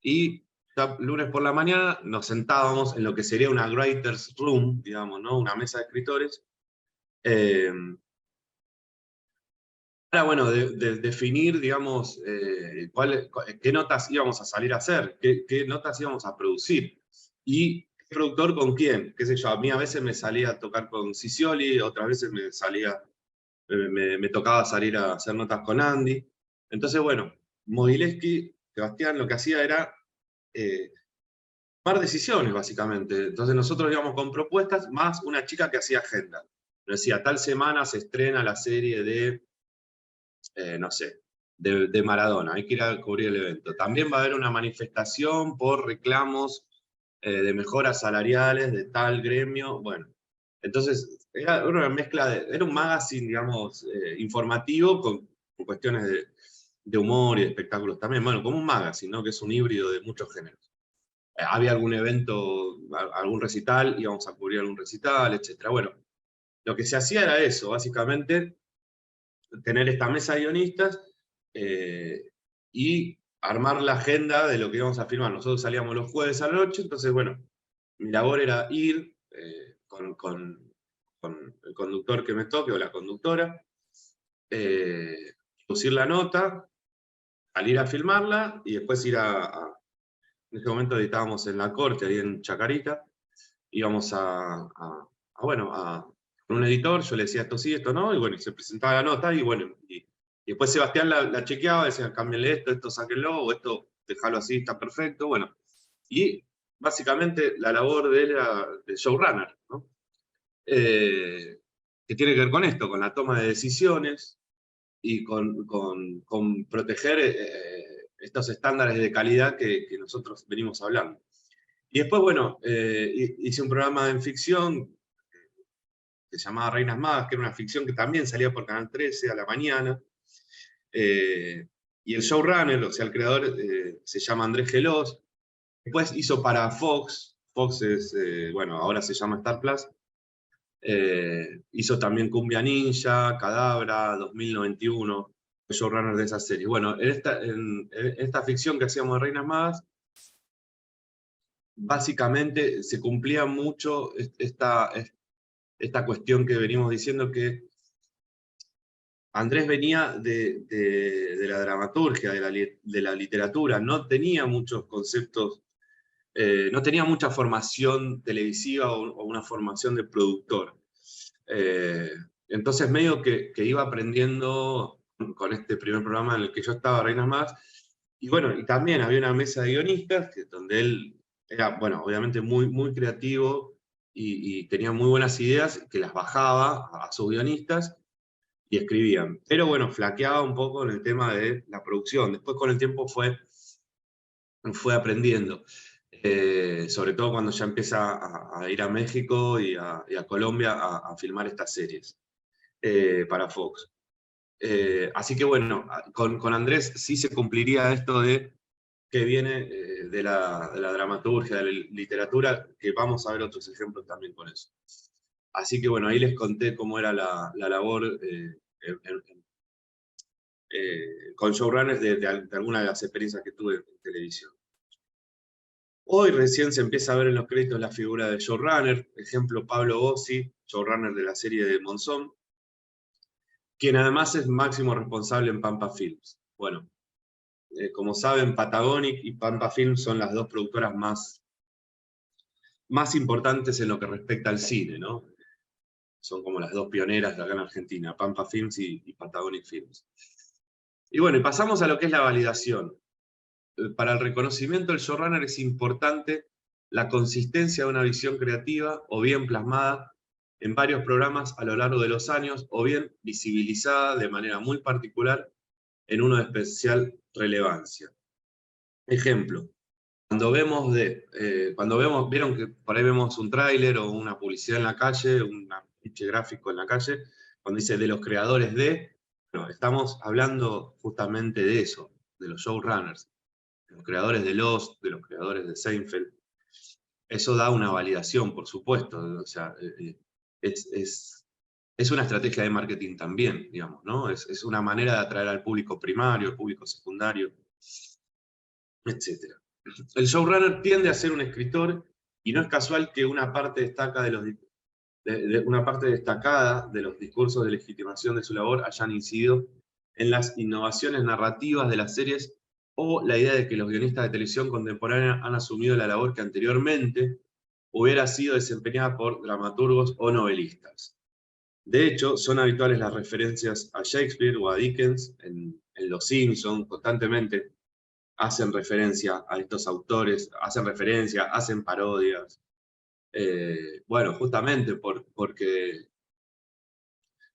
y lunes por la mañana nos sentábamos en lo que sería una writer's room, digamos, ¿no? Una mesa de escritores, para, bueno, definir, digamos, qué notas íbamos a salir a hacer, qué notas íbamos a producir, y qué productor con quién, qué sé yo, a mí a veces me salía a tocar con Cicioli, otras veces me tocaba salir a hacer notas con Andy. Entonces, bueno, Mogileski, Sebastián, lo que hacía era tomar decisiones, básicamente. Entonces nosotros íbamos con propuestas, más una chica que hacía agenda. Nos decía, tal semana se estrena la serie de no sé, de Maradona, hay que ir a cubrir el evento. También va a haber una manifestación por reclamos de mejoras salariales de tal gremio, bueno. Entonces, era una mezcla, era un magazine, digamos, informativo con cuestiones de humor y de espectáculos también, bueno, como un magazine, ¿no? Que es un híbrido de muchos géneros. Había algún evento, algún recital, íbamos a cubrir algún recital, etc. Bueno, lo que se hacía era eso, básicamente, tener esta mesa de guionistas y armar la agenda de lo que íbamos a filmar. Nosotros salíamos los jueves a la noche, entonces, bueno, mi labor era ir con el conductor que me toque o la conductora, producir la nota, salir a filmarla y después ir en ese momento editábamos en La Corte, ahí en Chacarita, íbamos bueno, con un editor, yo le decía esto sí, esto no, y bueno, y se presentaba la nota, y bueno, y después Sebastián la chequeaba, decía, cámbienle esto sáquenlo, o esto, déjalo así, está perfecto, bueno. Y básicamente la labor de él era de showrunner, ¿no? Que tiene que ver con esto, con la toma de decisiones y con proteger estos estándares de calidad que nosotros venimos hablando. Y después, bueno, hice un programa en ficción que se llamaba Reinas Magas, que era una ficción que también salía por Canal 13 a la mañana. Y el showrunner, o sea, el creador, se llama Andrés Gelós. Después hizo para Fox. Fox es, bueno, ahora se llama Star Plus. Hizo también Cumbia Ninja, Cadabra, 2091, el showrunner de esa serie. Bueno, en esta ficción que hacíamos de Reinas Magas, básicamente se cumplía mucho esta cuestión que venimos diciendo, que Andrés venía de la dramaturgia, de la literatura, no tenía muchos conceptos, no tenía mucha formación televisiva o una formación de productor. Entonces medio que iba aprendiendo con este primer programa en el que yo estaba, Reinas Más, y bueno, y también había una mesa de guionistas, donde él era, bueno, obviamente muy, muy creativo y tenía muy buenas ideas, que las bajaba a sus guionistas, y escribían. Pero bueno, flaqueaba un poco en el tema de la producción. Después con el tiempo fue aprendiendo. Sobre todo cuando ya empieza a ir a México y a Colombia a filmar estas series para Fox. Así que bueno, con Andrés sí se cumpliría esto de que viene de la dramaturgia, de la literatura, que vamos a ver otros ejemplos también con eso. Así que bueno, ahí les conté cómo era la labor con showrunners de alguna de las experiencias que tuve en televisión. Hoy recién se empieza a ver en los créditos la figura de showrunner, ejemplo Pablo Bossi, showrunner de la serie de Monzón, quien además es máximo responsable en Pampa Films. Bueno, como saben, Patagonic y Pampa Films son las dos productoras más importantes en lo que respecta al cine, ¿no? Son como las dos pioneras de acá en Argentina, Pampa Films y Patagonic Films. Y bueno, y pasamos a lo que es la validación. Para el reconocimiento del showrunner es importante la consistencia de una visión creativa, o bien plasmada en varios programas a lo largo de los años, o bien visibilizada de manera muy particular en uno de especial relevancia. Ejemplo, vieron que por ahí vemos un tráiler o una publicidad en la calle, un afiche gráfico en la calle, cuando dice de los creadores de, bueno, estamos hablando justamente de eso, de los showrunners, de los creadores de Lost, de los creadores de Seinfeld. Eso da una validación, por supuesto, o sea, es una estrategia de marketing también, digamos, ¿no? Es una manera de atraer al público primario, al público secundario, etc. El showrunner tiende a ser un escritor, y no es casual que una parte destacada de los discursos de legitimación de su labor hayan incidido en las innovaciones narrativas de las series, o la idea de que los guionistas de televisión contemporánea han asumido la labor que anteriormente hubiera sido desempeñada por dramaturgos o novelistas. De hecho, son habituales las referencias a Shakespeare o a Dickens en Los Simpsons, constantemente hacen referencia a estos autores, hacen parodias. Bueno, justamente porque,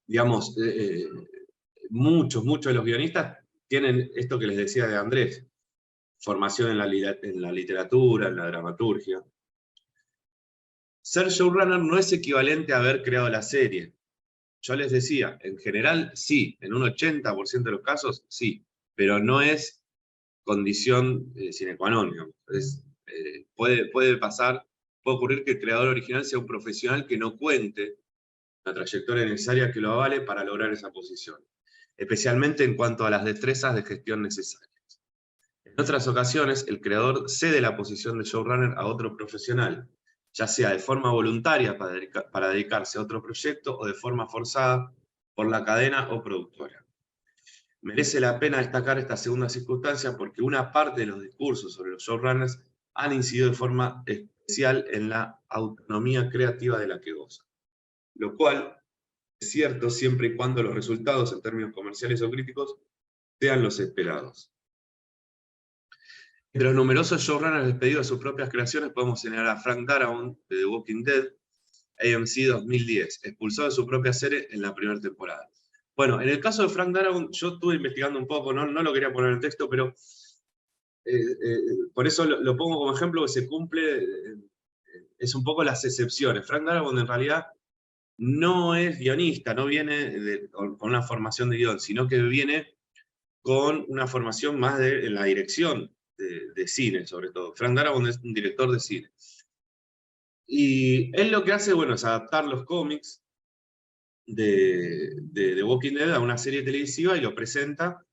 digamos, muchos de los guionistas tienen esto que les decía de Andrés, formación en la literatura, en la dramaturgia. Ser showrunner no es equivalente a haber creado la serie. Yo les decía, en general sí, en un 80% de los casos sí, pero no es condición sine qua non, digamos. Puede ocurrir que el creador original sea un profesional que no cuente la trayectoria necesaria que lo avale para lograr esa posición, especialmente en cuanto a las destrezas de gestión necesarias. En otras ocasiones, el creador cede la posición de showrunner a otro profesional, ya sea de forma voluntaria para dedicarse a otro proyecto, o de forma forzada por la cadena o productora. Merece la pena destacar esta segunda circunstancia porque una parte de los discursos sobre los showrunners han incidido de forma especial en la autonomía creativa de la que gozan. Lo cual es cierto siempre y cuando los resultados en términos comerciales o críticos sean los esperados. Entre los numerosos showrunners despedidos de sus propias creaciones podemos señalar a Frank Darabont de The Walking Dead, AMC 2010, expulsado de su propia serie en la primera temporada. Bueno, en el caso de Frank Darabont, yo estuve investigando un poco, no lo quería poner en el texto, pero por eso lo pongo como ejemplo, que se cumple, es un poco las excepciones. Frank Darabont en realidad no es guionista, no viene con una formación de guión, sino que viene con una formación más en la dirección de cine, sobre todo. Frank Darabont es un director de cine. Y él lo que hace, bueno, es adaptar los cómics de Walking Dead a una serie televisiva y lo presenta,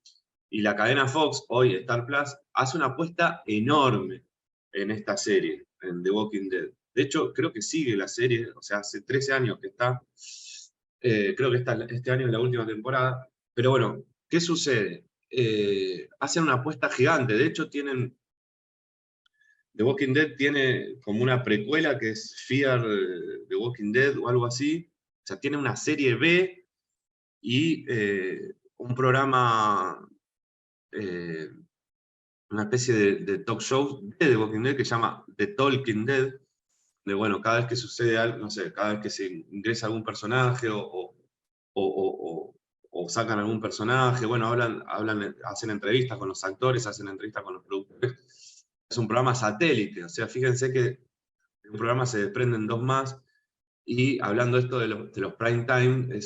y la cadena Fox, hoy Star Plus, hace una apuesta enorme en esta serie, en The Walking Dead. De hecho, creo que sigue la serie, o sea, hace 13 años que está, creo que este año es la última temporada, pero bueno, ¿qué sucede? Hacen una apuesta gigante, de hecho The Walking Dead tiene como una precuela que es Fear The Walking Dead o algo así, o sea, tiene una serie B y un programa, una especie de talk show de The Walking Dead que se llama The Talking Dead, de bueno, cada vez que sucede algo, no sé, cada vez que se ingresa algún personaje o sacan algún personaje, bueno, hacen entrevistas con los actores, hacen entrevistas con los productores. Es un programa satélite, o sea, fíjense que de un programa se desprenden dos más, y hablando esto de los prime time,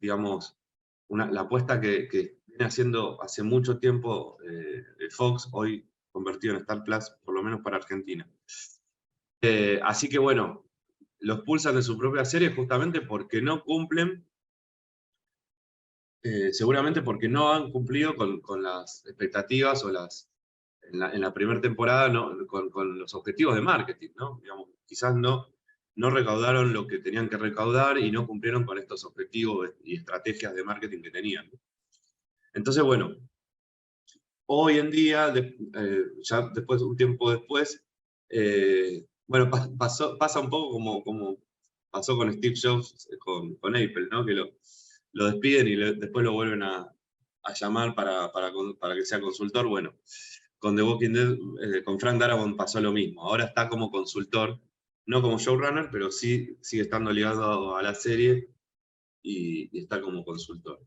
digamos, la apuesta que viene haciendo hace mucho tiempo Fox, hoy convertido en Star Plus, por lo menos para Argentina. Así que bueno, los pulsan de su propia serie justamente porque no cumplen, seguramente porque no han cumplido con las expectativas en la primera temporada, ¿no? con los objetivos de marketing, ¿no? Digamos, quizás no no recaudaron lo que tenían que recaudar y no cumplieron con estos objetivos y estrategias de marketing que tenían. Entonces, bueno, hoy en día, ya después, un tiempo después, bueno, pasa un poco como pasó con Steve Jobs, con Apple, ¿no? Que lo despiden y después lo vuelven a llamar para que sea consultor. Bueno, con The Walking Dead, con Frank Darabont pasó lo mismo. Ahora está como consultor, no como showrunner, pero sí sigue estando ligado a la serie y está como consultor.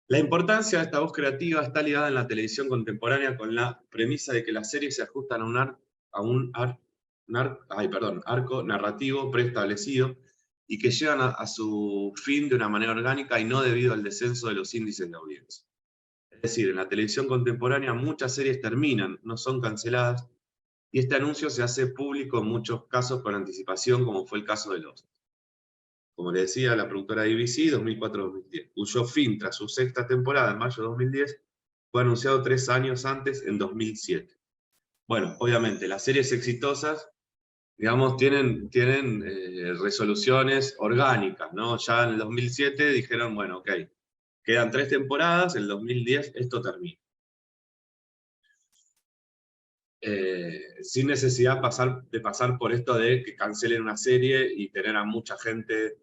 La importancia de esta voz creativa está ligada en la televisión contemporánea con la premisa de que las series se ajustan a un arco narrativo preestablecido y que llegan a su fin de una manera orgánica y no debido al descenso de los índices de audiencia. Es decir, en la televisión contemporánea muchas series terminan, no son canceladas, y este anuncio se hace público en muchos casos con anticipación, como fue el caso de Lost. Como le decía, la productora ABC, 2004-2010, cuyo fin tras su sexta temporada en mayo de 2010 fue anunciado 3 años antes, en 2007. Bueno, obviamente, las series exitosas, digamos, tienen resoluciones orgánicas, ¿no? Ya en el 2007 dijeron, bueno, ok, quedan 3 temporadas, en el 2010 esto termina. Sin necesidad de pasar por esto de que cancelen una serie y tener a mucha gente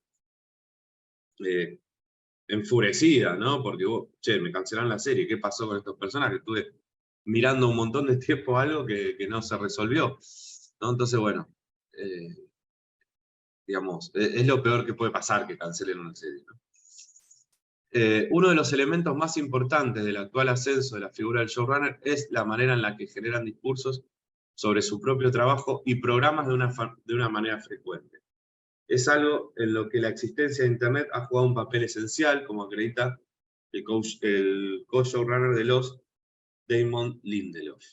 enfurecida, ¿no? Porque, che, me cancelaron la serie, ¿qué pasó con estos personajes? Estuve mirando un montón de tiempo algo que no se resolvió, ¿no? Entonces, bueno, digamos, es lo peor que puede pasar que cancelen una serie, ¿no? Uno de los elementos más importantes del actual ascenso de la figura del showrunner es la manera en la que generan discursos sobre su propio trabajo y programas de una manera frecuente. Es algo en lo que la existencia de Internet ha jugado un papel esencial, como acredita el co-showrunner de Lost, Damon Lindelof.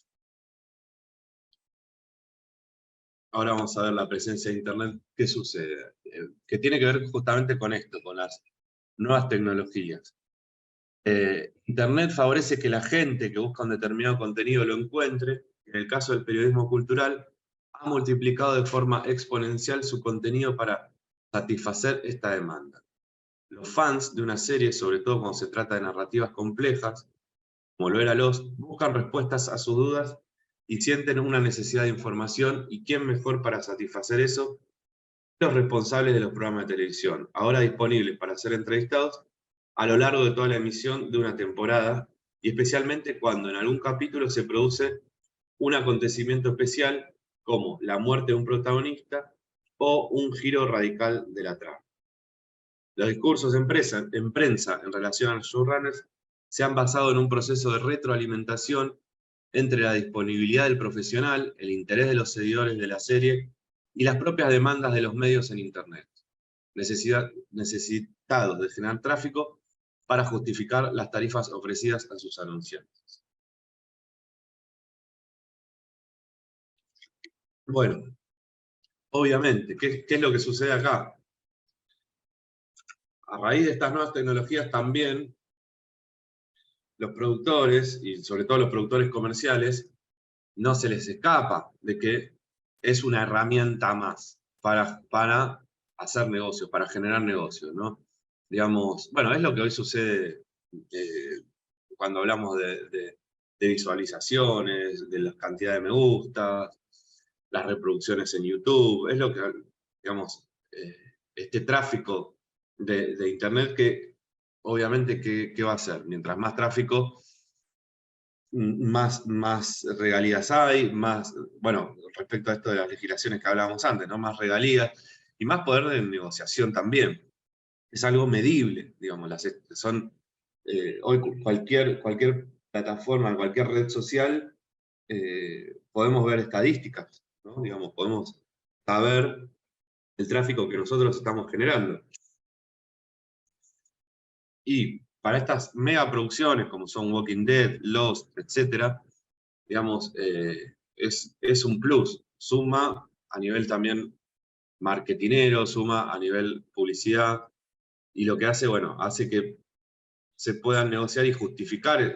Ahora vamos a ver la presencia de Internet, qué sucede, que tiene que ver justamente con esto, con las nuevas tecnologías. Internet favorece que la gente que busca un determinado contenido lo encuentre. En el caso del periodismo cultural, ha multiplicado de forma exponencial su contenido para satisfacer esta demanda. Los fans de una serie, sobre todo cuando se trata de narrativas complejas, como lo era Lost, buscan respuestas a sus dudas y sienten una necesidad de información, y quién mejor para satisfacer eso, los responsables de los programas de televisión, ahora disponibles para ser entrevistados a lo largo de toda la emisión de una temporada, y especialmente cuando en algún capítulo se produce un acontecimiento especial, como la muerte de un protagonista o un giro radical de la trama. Los discursos en prensa en relación a los showrunners se han basado en un proceso de retroalimentación entre la disponibilidad del profesional, el interés de los seguidores de la serie y las propias demandas de los medios en Internet, necesitados de generar tráfico para justificar las tarifas ofrecidas a sus anunciantes. Bueno, obviamente, ¿qué es lo que sucede acá? A raíz de estas nuevas tecnologías también, los productores, y sobre todo los productores comerciales, no se les escapa de que es una herramienta más para hacer negocios, para generar negocios, ¿no? Digamos, bueno, es lo que hoy sucede cuando hablamos de visualizaciones, de la cantidad de me gusta, las reproducciones en YouTube, es lo que, digamos, este tráfico de Internet que, obviamente, ¿qué va a hacer? Mientras más tráfico, más regalías hay, más, bueno, respecto a esto de las legislaciones que hablábamos antes, ¿no? Más regalías y más poder de negociación también. Es algo medible, digamos, hoy cualquier plataforma, cualquier red social, podemos ver estadísticas, ¿no? Digamos, podemos saber el tráfico que nosotros estamos generando. Y para estas megaproducciones, como son Walking Dead, Lost, etc., digamos, es un plus. Suma a nivel también marketinero, suma a nivel publicidad, y lo que hace, bueno, hace que se puedan negociar y justificar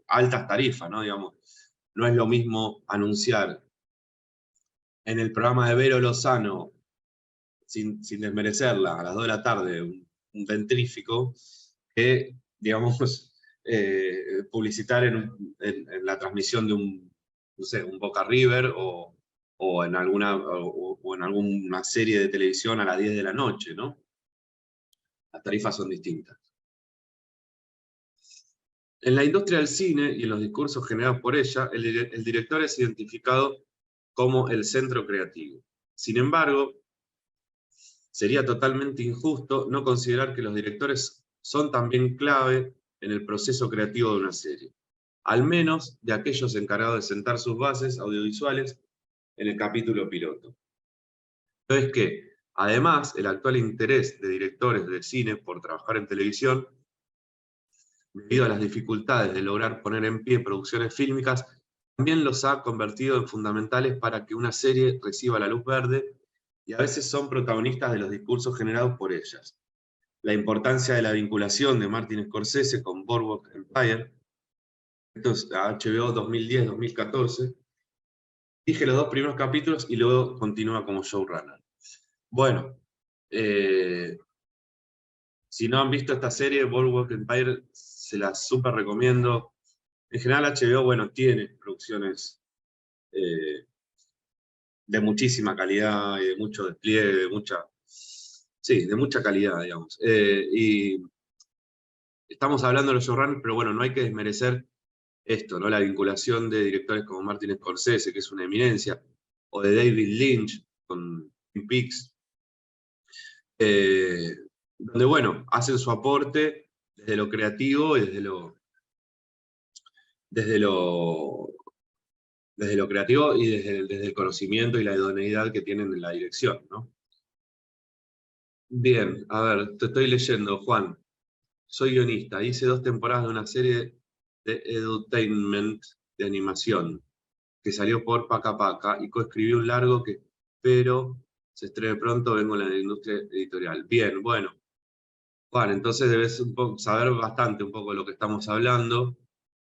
altas tarifas, ¿no? Digamos, no es lo mismo anunciar en el programa de Vero Lozano sin desmerecerla, a las 2 de la tarde, un dentrífico, que, digamos, publicitar en la transmisión de no sé, un Boca River o en alguna serie de televisión a las 10 de la noche, ¿no? Las tarifas son distintas. En la industria del cine y en los discursos generados por ella, el director es identificado como el centro creativo. Sin embargo, sería totalmente injusto no considerar que los directores son también clave en el proceso creativo de una serie, al menos de aquellos encargados de sentar sus bases audiovisuales en el capítulo piloto. Entonces que, además, el actual interés de directores de cine por trabajar en televisión, debido a las dificultades de lograr poner en pie producciones fílmicas, también los ha convertido en fundamentales para que una serie reciba la luz verde, y a veces son protagonistas de los discursos generados por ellas. La importancia de la vinculación de Martin Scorsese con Boardwalk Empire, esto es HBO 2010-2014, dirige los 2 primeros capítulos y luego continúa como showrunner. Bueno, si no han visto esta serie, Boardwalk Empire, se la súper recomiendo. En general HBO, bueno, tiene producciones de muchísima calidad y de mucho despliegue, de mucha calidad, digamos. Y estamos hablando de los showrunners, pero bueno, no hay que desmerecer esto, ¿no? La vinculación de directores como Martin Scorsese, que es una eminencia, o de David Lynch con Twin Peaks, donde, bueno, hacen su aporte desde lo creativo y desde lo creativo y desde el conocimiento y la idoneidad que tienen en la dirección, ¿no? Bien, a ver, te estoy leyendo, Juan. Soy guionista, hice 2 temporadas de una serie de edutainment de animación que salió por Paca Paca y coescribí un largo que espero se estrene pronto, vengo en la industria editorial. Bien, bueno. Juan, entonces debes saber bastante un poco de lo que estamos hablando.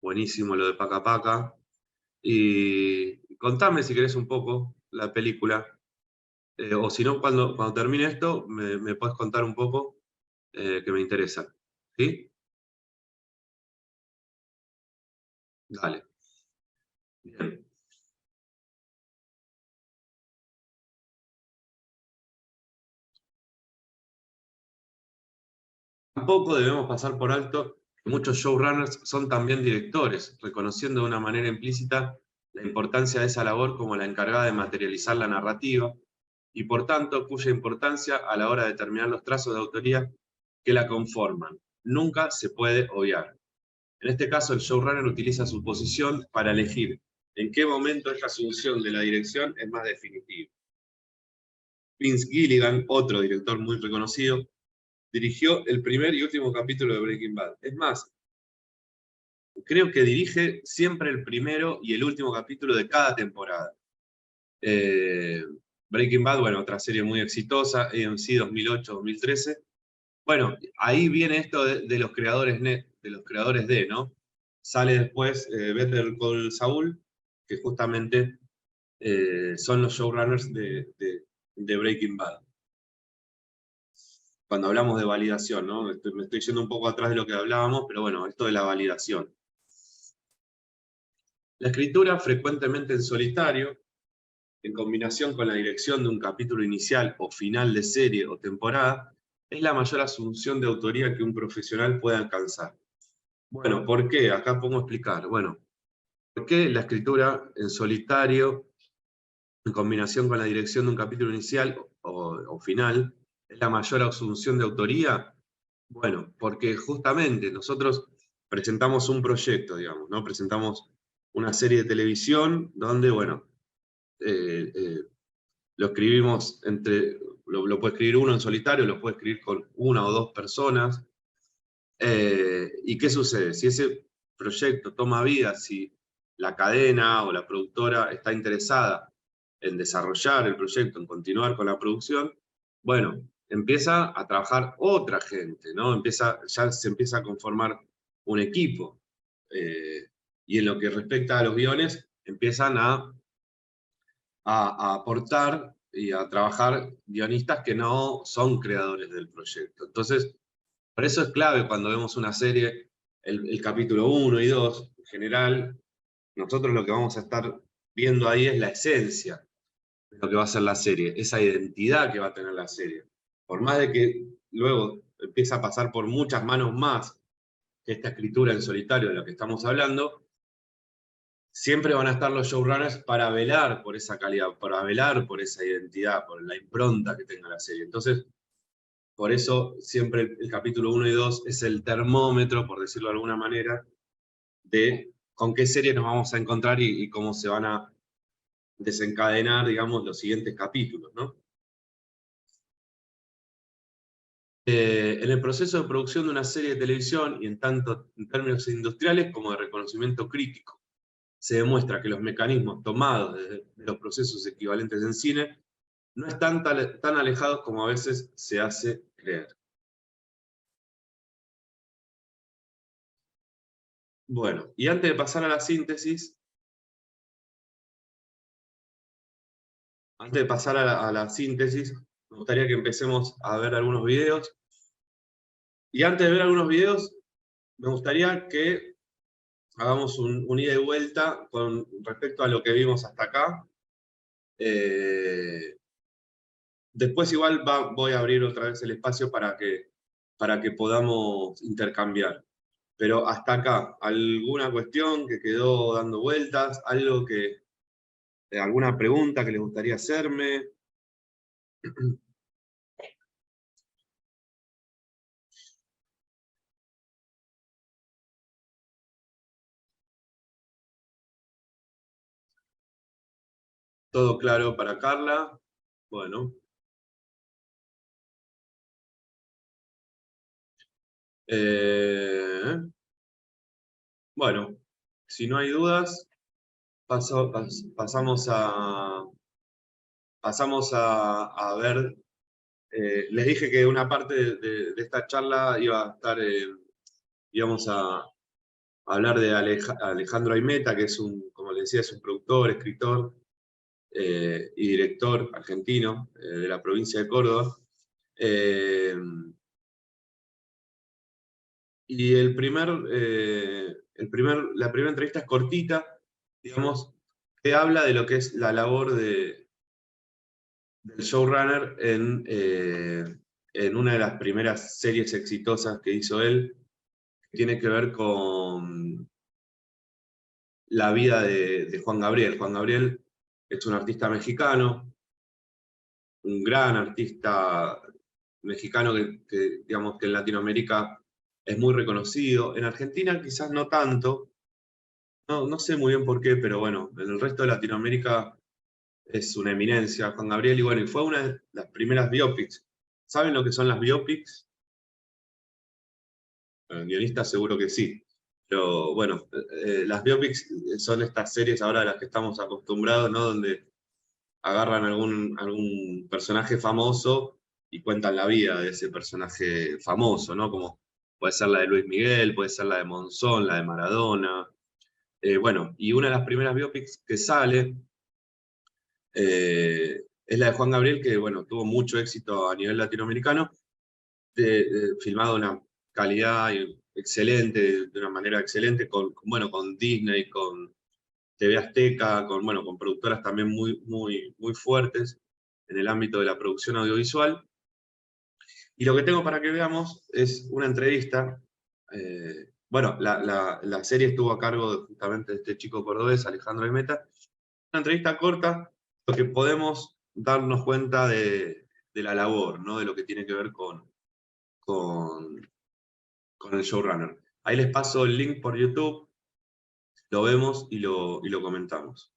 Buenísimo lo de Paca Paca. Y contame si querés un poco la película. O si no, cuando termine esto, me puedes contar un poco, que me interesa. ¿Sí? Dale. Bien. Tampoco debemos pasar por alto que muchos showrunners son también directores, reconociendo de una manera implícita la importancia de esa labor como la encargada de materializar la narrativa, y por tanto cuya importancia a la hora de determinar los trazos de autoría que la conforman nunca se puede obviar. En este caso, el showrunner utiliza su posición para elegir en qué momento esta asunción de la dirección es más definitiva. Vince Gilligan, otro director muy reconocido, dirigió el primer y último capítulo de Breaking Bad. Es más, creo que dirige siempre el primero y el último capítulo de cada temporada. Breaking Bad, bueno, otra serie muy exitosa, AMC 2008-2013. Bueno, ahí viene esto de los creadores ¿no? Sale después Better Call Saul, que justamente son los showrunners de Breaking Bad. Cuando hablamos de validación, ¿no? Me estoy yendo un poco atrás de lo que hablábamos, pero bueno, esto de la validación. La escritura, frecuentemente en solitario, en combinación con la dirección de un capítulo inicial o final de serie o temporada, es la mayor asunción de autoría que un profesional puede alcanzar. Bueno, ¿por qué? Acá pongo a explicar. Bueno, ¿por qué la escritura en solitario, en combinación con la dirección de un capítulo inicial o final, es la mayor asunción de autoría? Bueno, porque justamente nosotros presentamos un proyecto, digamos, ¿no? Presentamos una serie de televisión donde, bueno, lo escribimos lo puede escribir uno en solitario, lo puede escribir con 1 o 2 personas. ¿Y qué sucede? Si ese proyecto toma vida, si la cadena o la productora está interesada en desarrollar el proyecto, en continuar con la producción, bueno, empieza a trabajar otra gente, ¿no? Ya se empieza a conformar un equipo. Y en lo que respecta a los guiones, empiezan a aportar y a trabajar guionistas que no son creadores del proyecto. Entonces, por eso es clave cuando vemos una serie, el capítulo 1 y 2, en general, nosotros lo que vamos a estar viendo ahí es la esencia de lo que va a ser la serie, esa identidad que va a tener la serie. Por más de que luego empieza a pasar por muchas manos más que esta escritura en solitario de la que estamos hablando, siempre van a estar los showrunners para velar por esa calidad, para velar por esa identidad, por la impronta que tenga la serie. Entonces, por eso siempre el capítulo 1 y 2 es el termómetro, por decirlo de alguna manera, de con qué serie nos vamos a encontrar y cómo se van a desencadenar, digamos, los siguientes capítulos, ¿no? En el proceso de producción de una serie de televisión, y en tanto en términos industriales como de reconocimiento crítico, se demuestra que los mecanismos tomados de los procesos equivalentes en cine no están tan alejados como a veces se hace creer. Bueno, y antes de pasar a la síntesis, me gustaría que empecemos a ver algunos videos. Y antes de ver algunos videos, me gustaría que hagamos un ida y vuelta con respecto a lo que vimos hasta acá. Después igual voy a abrir otra vez el espacio para que podamos intercambiar. Pero hasta acá, ¿alguna cuestión que quedó dando vueltas? ¿Alguna pregunta que les gustaría hacerme? ¿Todo claro para Carla? Bueno. Eh, bueno, si no hay dudas, pasamos a ver. Les dije que una parte de esta charla iba a estar, íbamos a hablar de Alejandro Aimeta, que es como les decía, es un productor, escritor y director argentino de la provincia de Córdoba. Eh, y la primera entrevista es cortita, digamos, que habla de lo que es la labor del showrunner en una de las primeras series exitosas que hizo él, que tiene que ver con la vida de Juan Gabriel. Juan Gabriel es un artista mexicano, un gran artista mexicano digamos que en Latinoamérica es muy reconocido. En Argentina quizás no tanto, no sé muy bien por qué, pero bueno, en el resto de Latinoamérica es una eminencia Juan Gabriel, y bueno, y fue una de las primeras biopics. ¿Saben lo que son las biopics? Guionistas seguro que sí. Pero bueno, las biopics son estas series ahora a las que estamos acostumbrados, ¿no? Donde agarran algún personaje famoso y cuentan la vida de ese personaje famoso, ¿no? Como puede ser la de Luis Miguel, puede ser la de Monzón, la de Maradona. Bueno, y una de las primeras biopics que sale es la de Juan Gabriel, que bueno, tuvo mucho éxito a nivel latinoamericano, filmado de una calidad excelente, de una manera excelente, bueno, con Disney, con TV Azteca, bueno, con productoras también muy fuertes en el ámbito de la producción audiovisual. Y lo que tengo para que veamos es una entrevista. Bueno, la serie estuvo a cargo justamente de este chico cordobés, Alejandro Aimeta. Una entrevista corta, lo que podemos darnos cuenta de la labor, ¿no? De lo que tiene que ver con, con el showrunner. Ahí les paso el link por YouTube, lo vemos y lo comentamos.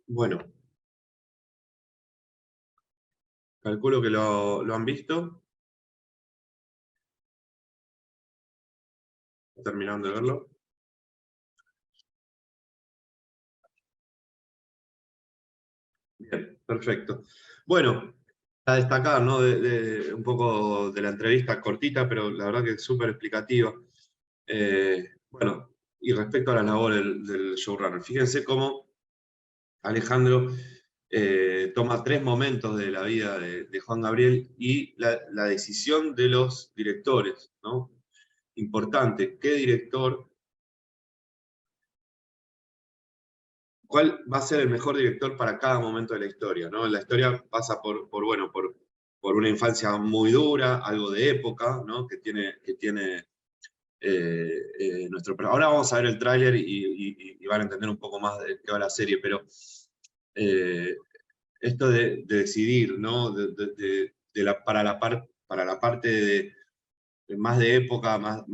Bueno, calculo que lo han visto. Terminando de verlo. Bien, perfecto. Bueno, a destacar, ¿no? Un poco de la entrevista cortita, pero la verdad que es súper explicativa. Bueno, y respecto a la labor del showrunner, fíjense cómo Alejandro toma 3 momentos de la vida de Juan Gabriel y la decisión de los directores, ¿no? Importante, ¿qué director, cuál va a ser el mejor director para cada momento de la historia, ¿no? La historia pasa por una infancia muy dura, algo de época, ¿no? Que tiene nuestro... Ahora vamos a ver el tráiler y van a entender un poco más de qué va la serie, pero esto de decidir, ¿no? Para la parte más de época,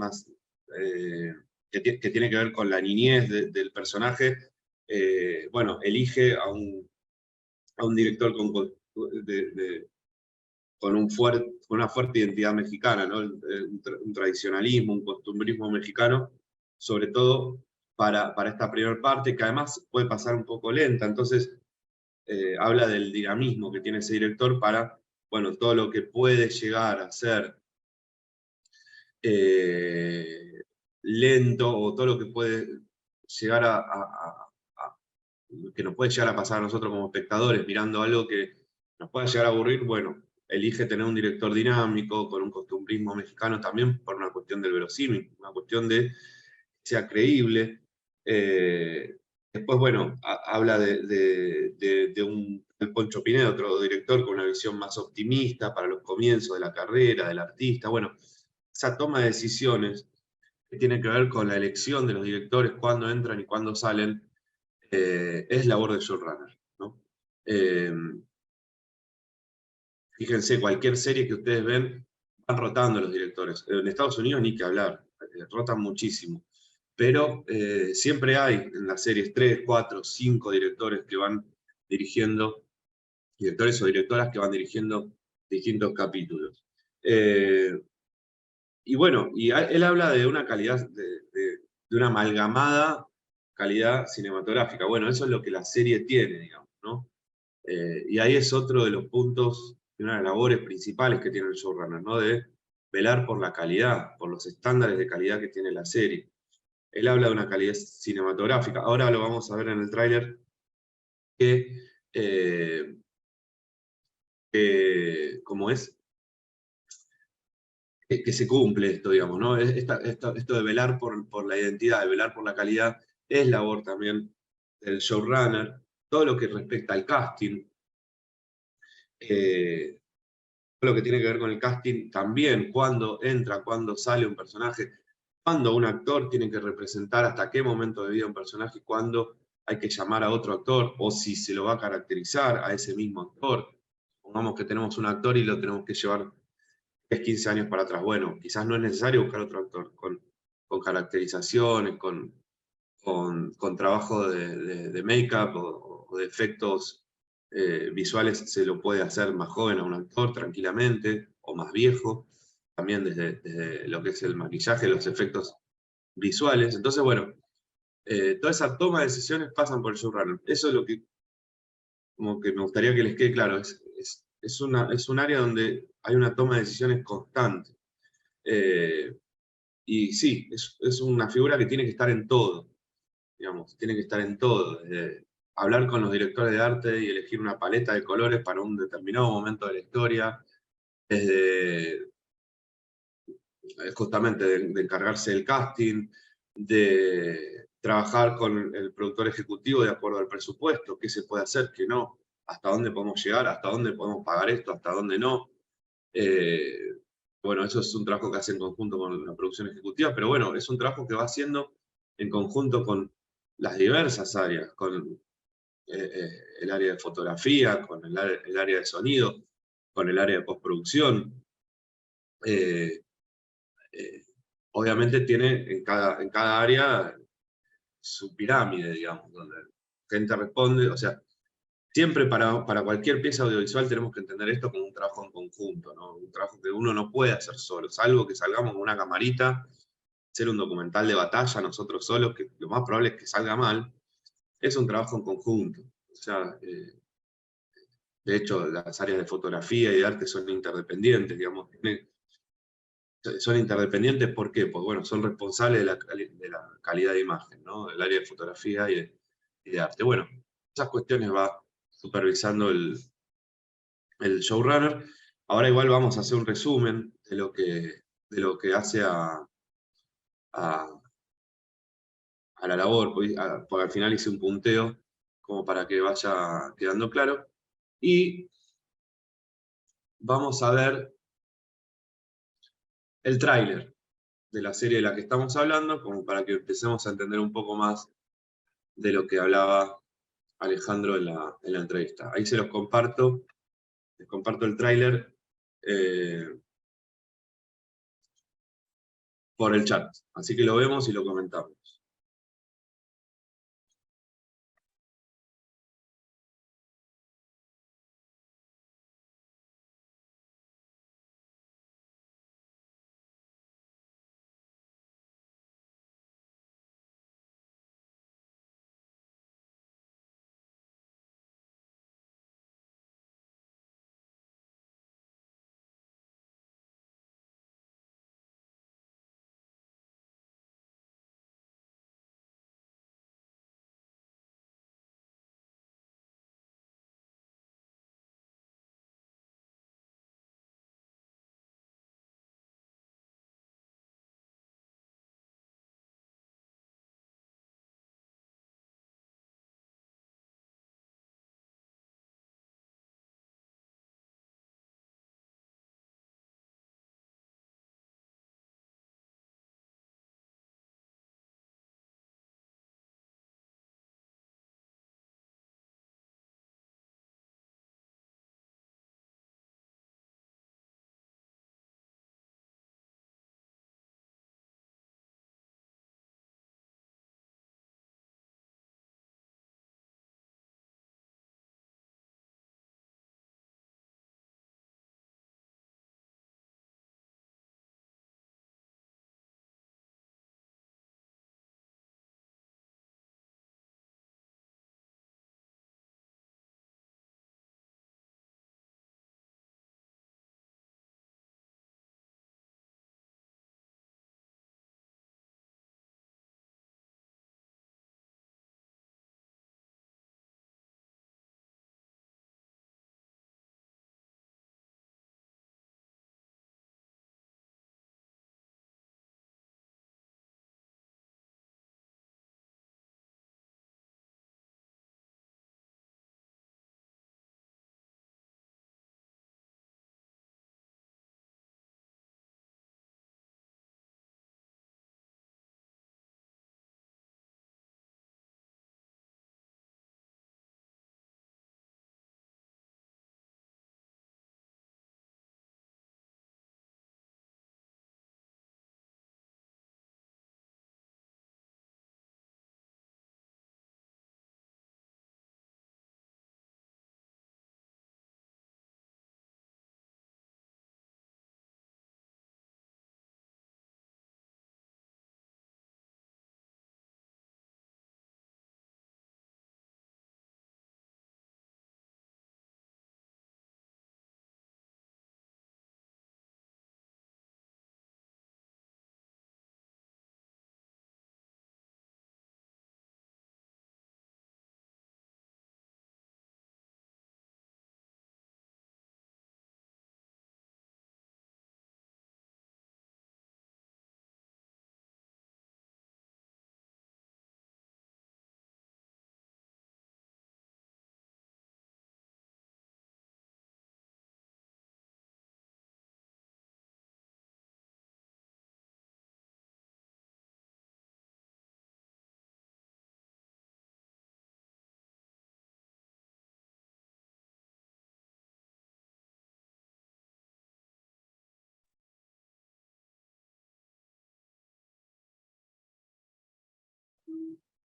que tiene que ver con la niñez del personaje, bueno, elige a un director con una fuerte identidad mexicana, ¿no? Un tradicionalismo, un costumbrismo mexicano, sobre todo para esta primera parte, que además puede pasar un poco lenta, entonces habla del dinamismo que tiene ese director para, bueno, todo lo que puede llegar a ser lento, o todo lo que puede llegar que nos puede llegar a pasar a nosotros como espectadores mirando algo que nos pueda llegar a aburrir, bueno, elige tener un director dinámico, con un costumbrismo mexicano también, por una cuestión del verosímil, una cuestión de que sea creíble. Después, bueno, habla de Poncho Pineda, otro director con una visión más optimista para los comienzos de la carrera del artista. Bueno, esa toma de decisiones que tiene que ver con la elección de los directores, cuándo entran y cuándo salen, es labor de showrunner, ¿no? Fíjense, cualquier serie que ustedes ven, van rotando los directores. En Estados Unidos ni que hablar, rotan muchísimo. Pero siempre hay en las series 3, 4, 5 directores que van dirigiendo, directores o directoras que van dirigiendo distintos capítulos. Y bueno, él habla de una calidad, de una amalgamada calidad cinematográfica. Bueno, eso es lo que la serie tiene, digamos, ¿no? Y ahí es otro de los puntos, de una de las labores principales que tiene el showrunner, ¿no? De velar por la calidad, por los estándares de calidad que tiene la serie. Él habla de una calidad cinematográfica. Ahora lo vamos a ver en el tráiler, que, como es, que se cumple esto, digamos, ¿no? Esto de velar por la identidad, de velar por la calidad, es labor también del showrunner. Todo lo que respecta al casting, todo lo que tiene que ver con el casting también, cuándo entra, cuándo sale un personaje, cuándo un actor tiene que representar, hasta qué momento de vida un personaje, cuándo hay que llamar a otro actor, o si se lo va a caracterizar a ese mismo actor. Pongamos que tenemos un actor y lo tenemos que llevar 15 años para atrás. Bueno, quizás no es necesario buscar otro actor con caracterizaciones, con trabajo de make-up o de efectos visuales. Se lo puede hacer más joven a un actor tranquilamente, o más viejo, también desde lo que es el maquillaje, los efectos visuales. Entonces, bueno, toda esa toma de decisiones pasan por el showrunner. Eso es lo que, como que me gustaría que les quede claro. Es un área donde hay una toma de decisiones constante. Y sí, es una figura que tiene que estar en todo, digamos, tiene que estar en todo. Desde hablar con los directores de arte y elegir una paleta de colores para un determinado momento de la historia, desde justamente de encargarse del casting, de trabajar con el productor ejecutivo de acuerdo al presupuesto, qué se puede hacer, qué no, hasta dónde podemos llegar, hasta dónde podemos pagar esto, hasta dónde no. Eh, bueno, eso es un trabajo que hace en conjunto con la producción ejecutiva, pero bueno, es un trabajo que va haciendo en conjunto con las diversas áreas, con el área de fotografía, con el área de sonido, con el área de postproducción. Eh, eh, Obviamente tiene en cada área su pirámide, digamos, donde gente responde, o sea, siempre para cualquier pieza audiovisual tenemos que entender esto como un trabajo en conjunto, ¿no? Un trabajo que uno no puede hacer solo, salvo que salgamos con una camarita, hacer un documental de batalla nosotros solos, que lo más probable es que salga mal, es un trabajo en conjunto. O sea, de hecho, las áreas de fotografía y de arte son interdependientes, digamos. Son interdependientes, ¿por qué? Porque, bueno, son responsables de la calidad de imagen, ¿no? Del área de fotografía y de arte. Bueno, esas cuestiones va supervisando el showrunner. Ahora igual vamos a hacer un resumen de lo que hace a la labor, porque al final hice un punteo como para que vaya quedando claro. Y vamos a ver el tráiler de la serie de la que estamos hablando, como para que empecemos a entender un poco más de lo que hablaba Alejandro en la entrevista. Ahí se los comparto, les comparto el tráiler por el chat. Así que lo vemos y lo comentamos.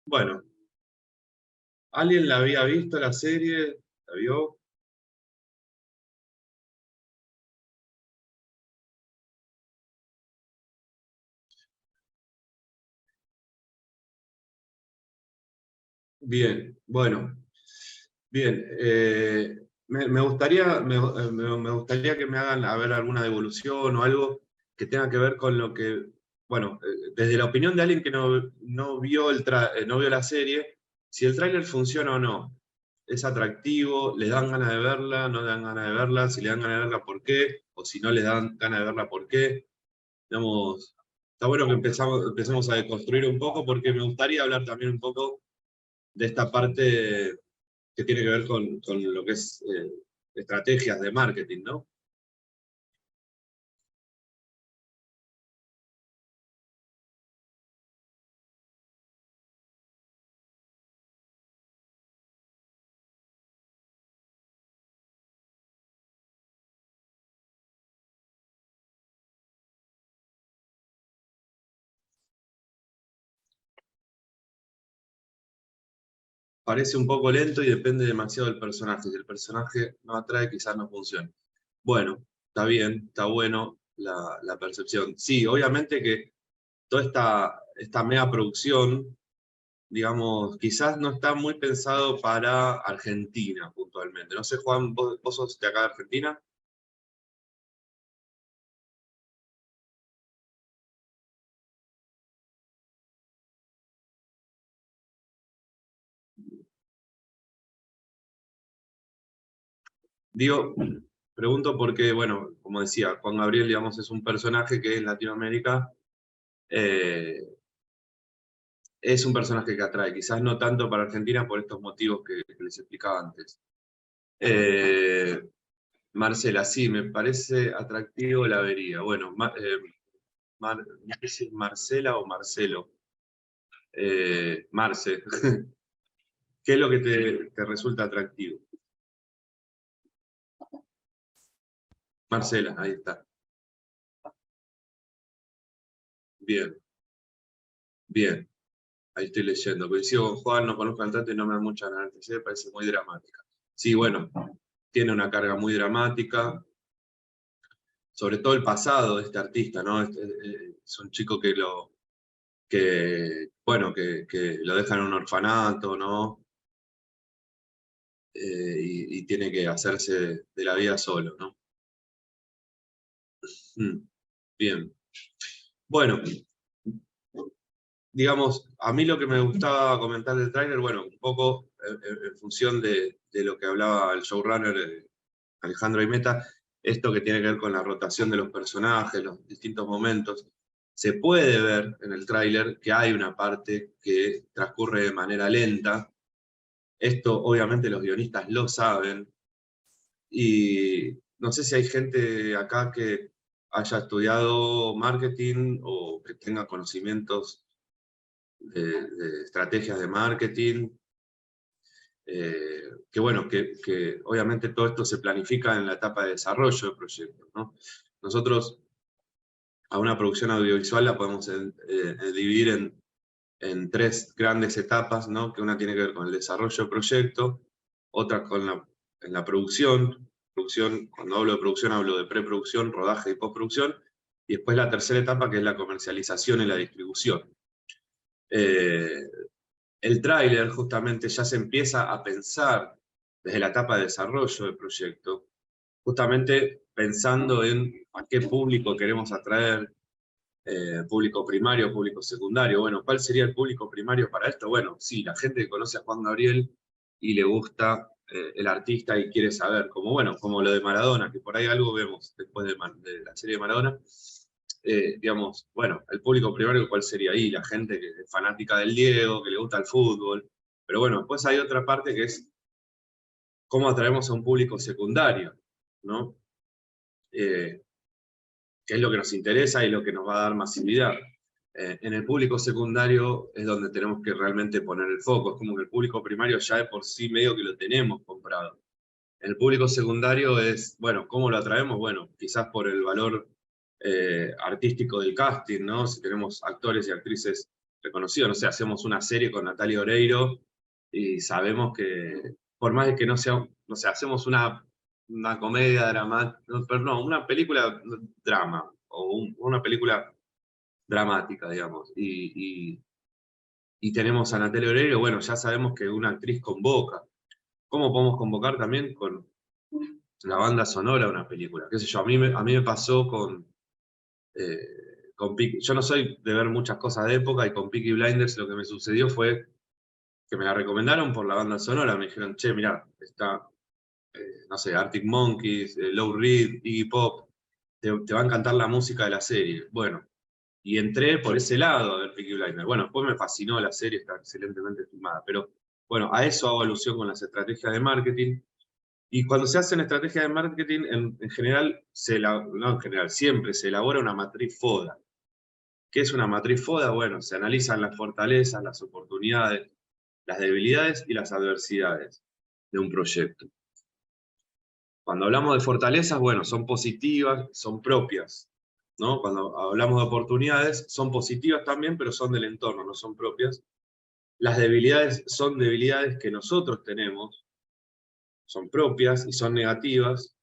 Bueno, ¿Alguien la había visto la serie? ¿La vio? Bien, bueno. Bien, me gustaría, me gustaría que me hagan a ver alguna devolución o algo que tenga que ver con lo que, bueno, desde la opinión de alguien que no vio, no vio la serie, si el tráiler funciona o no. ¿Es atractivo? ¿Le dan ganas de verla? ¿No le dan ganas de verla? Si le dan ganas de verla, ¿por qué? O si no le dan ganas de verla, ¿por qué? Digamos, está bueno que empecemos a deconstruir un poco porque me gustaría hablar también un poco de esta parte que tiene que ver con lo que es estrategias de marketing, ¿no? Parece un poco lento y depende demasiado del personaje. Si el personaje no atrae, quizás no funcione. Bueno, está bien, está bueno la percepción. Sí, obviamente que toda esta mega producción, digamos, quizás no está muy pensado para Argentina puntualmente. No sé, Juan, vos sos de acá de Argentina. Digo, pregunto porque, bueno, como decía, Juan Gabriel, digamos, es un personaje que en Latinoamérica eh, es un personaje que atrae, quizás no tanto para Argentina por estos motivos que les explicaba antes. Eh, Marcela, sí, me parece atractivo la vería. Bueno, no sé si es Marcela o Marcelo. Marce, ¿qué es lo que te resulta atractivo? Marcela, ahí está. Bien, bien. Ahí estoy leyendo. Coincido con Juan, no conozco cantante, no me da mucha ganas de ser, parece muy dramática. Sí, bueno, tiene una carga muy dramática, sobre todo el pasado de este artista, ¿no? Es un chico bueno, que lo dejan en un orfanato, ¿no? Y tiene que hacerse de la vida solo, ¿no? Bien. Bueno, digamos, a mí lo que me gustaba comentar del tráiler, bueno, un poco en función de lo que hablaba el showrunner Alejandro Aimeta, esto que tiene que ver con la rotación de los personajes, los distintos momentos. Se puede ver en el tráiler que hay una parte que transcurre de manera lenta. Esto obviamente los guionistas lo saben. Y no sé si hay gente acá que haya estudiado marketing o que tenga conocimientos de estrategias de marketing, que bueno, que obviamente todo esto se planifica en la etapa de desarrollo del proyecto, ¿no? Nosotros a una producción audiovisual la podemos dividir en tres grandes etapas, ¿no? Que una tiene que ver con el desarrollo del proyecto, otra en la producción. Cuando hablo de producción hablo de preproducción, rodaje y postproducción, y después la tercera etapa que es la comercialización y la distribución. Eh, el tráiler justamente ya se empieza a pensar desde la etapa de desarrollo del proyecto, justamente pensando en a qué público queremos atraer, público primario, público secundario. Bueno, ¿cuál sería el público primario para esto? Bueno, sí, la gente que conoce a Juan Gabriel y le gusta el artista y quiere saber, como bueno, como lo de Maradona, que por ahí algo vemos después de la serie de Maradona. Digamos, bueno, el público primario, ¿cuál sería ahí? La gente que es fanática del Diego, que le gusta el fútbol. Pero bueno, después hay otra parte que es cómo atraemos a un público secundario, ¿no? Eh, que es lo que nos interesa y lo que nos va a dar masividad. En el público secundario es donde tenemos que realmente poner el foco. Es como que el público primario ya de por sí medio que lo tenemos comprado. El público secundario es, bueno, ¿cómo lo atraemos? Bueno, quizás por el valor artístico del casting, ¿no? Si tenemos actores y actrices reconocidos, no sé, hacemos una serie con Natalia Oreiro y sabemos que, por más de que no sea, no sé, hacemos una comedia dramática, pero no, una película drama, o una película dramática, digamos, y tenemos a Natalia Oreiro, bueno, ya sabemos que una actriz convoca. ¿Cómo podemos convocar también con la banda sonora de una película? ¿Qué sé yo? A mí me pasó yo no soy de ver muchas cosas de época, y con Peaky Blinders lo que me sucedió fue que me la recomendaron por la banda sonora. Me dijeron, che, mirá, está, no sé, Arctic Monkeys, Lou Reed, Iggy Pop, te va a encantar la música de la serie. Bueno, y entré por ese lado a ver Peaky Blinders. Bueno, después me fascinó la serie, está excelentemente filmada, pero bueno, a eso hago alusión con las estrategias de marketing. Y cuando se hacen estrategias de marketing, en general, no en general, siempre se elabora una matriz FODA. ¿Qué es una matriz FODA? Bueno, se analizan las fortalezas, las oportunidades, las debilidades y las adversidades de un proyecto. Cuando hablamos de fortalezas, bueno, son positivas, son propias, ¿no? Cuando hablamos de oportunidades, son positivas también, pero son del entorno, no son propias. Las debilidades son debilidades que nosotros tenemos, son propias y son negativas,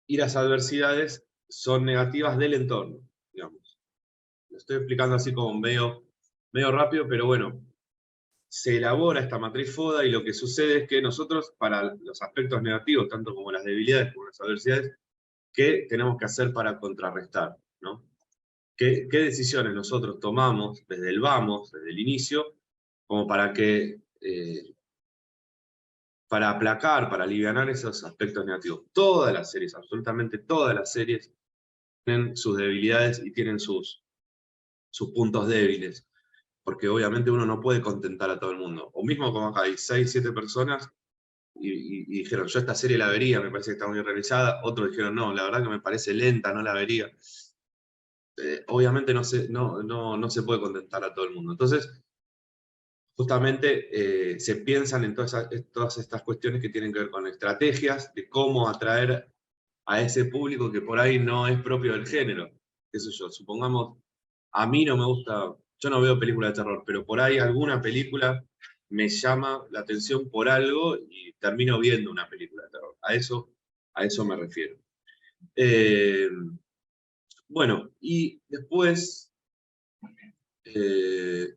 y las adversidades son negativas del entorno, digamos. Lo estoy explicando así como medio rápido, pero bueno, se elabora esta matriz FODA y lo que sucede es que nosotros, para los aspectos negativos, tanto como las debilidades como las adversidades, ¿qué tenemos que hacer para contrarrestar? ¿No? ¿Qué decisiones nosotros tomamos desde el vamos, desde el inicio, como para aplacar, para aliviar esos aspectos negativos? Todas las series, absolutamente todas las series, tienen sus debilidades y tienen sus puntos débiles, porque obviamente uno no puede contentar a todo el mundo. O mismo como acá hay 6, 7 personas y dijeron, yo esta serie la vería, me parece que está muy realizada. Otros dijeron, no, la verdad que me parece lenta, no la vería. Obviamente no se puede contentar a todo el mundo. Entonces, justamente se piensan en todas estas cuestiones que tienen que ver con estrategias de cómo atraer a ese público que por ahí no es propio del género. Qué sé yo, supongamos, a mí no me gusta, yo no veo películas de terror, pero por ahí alguna película me llama la atención por algo y termino viendo una película de terror. A eso me refiero. Eh, bueno, y después,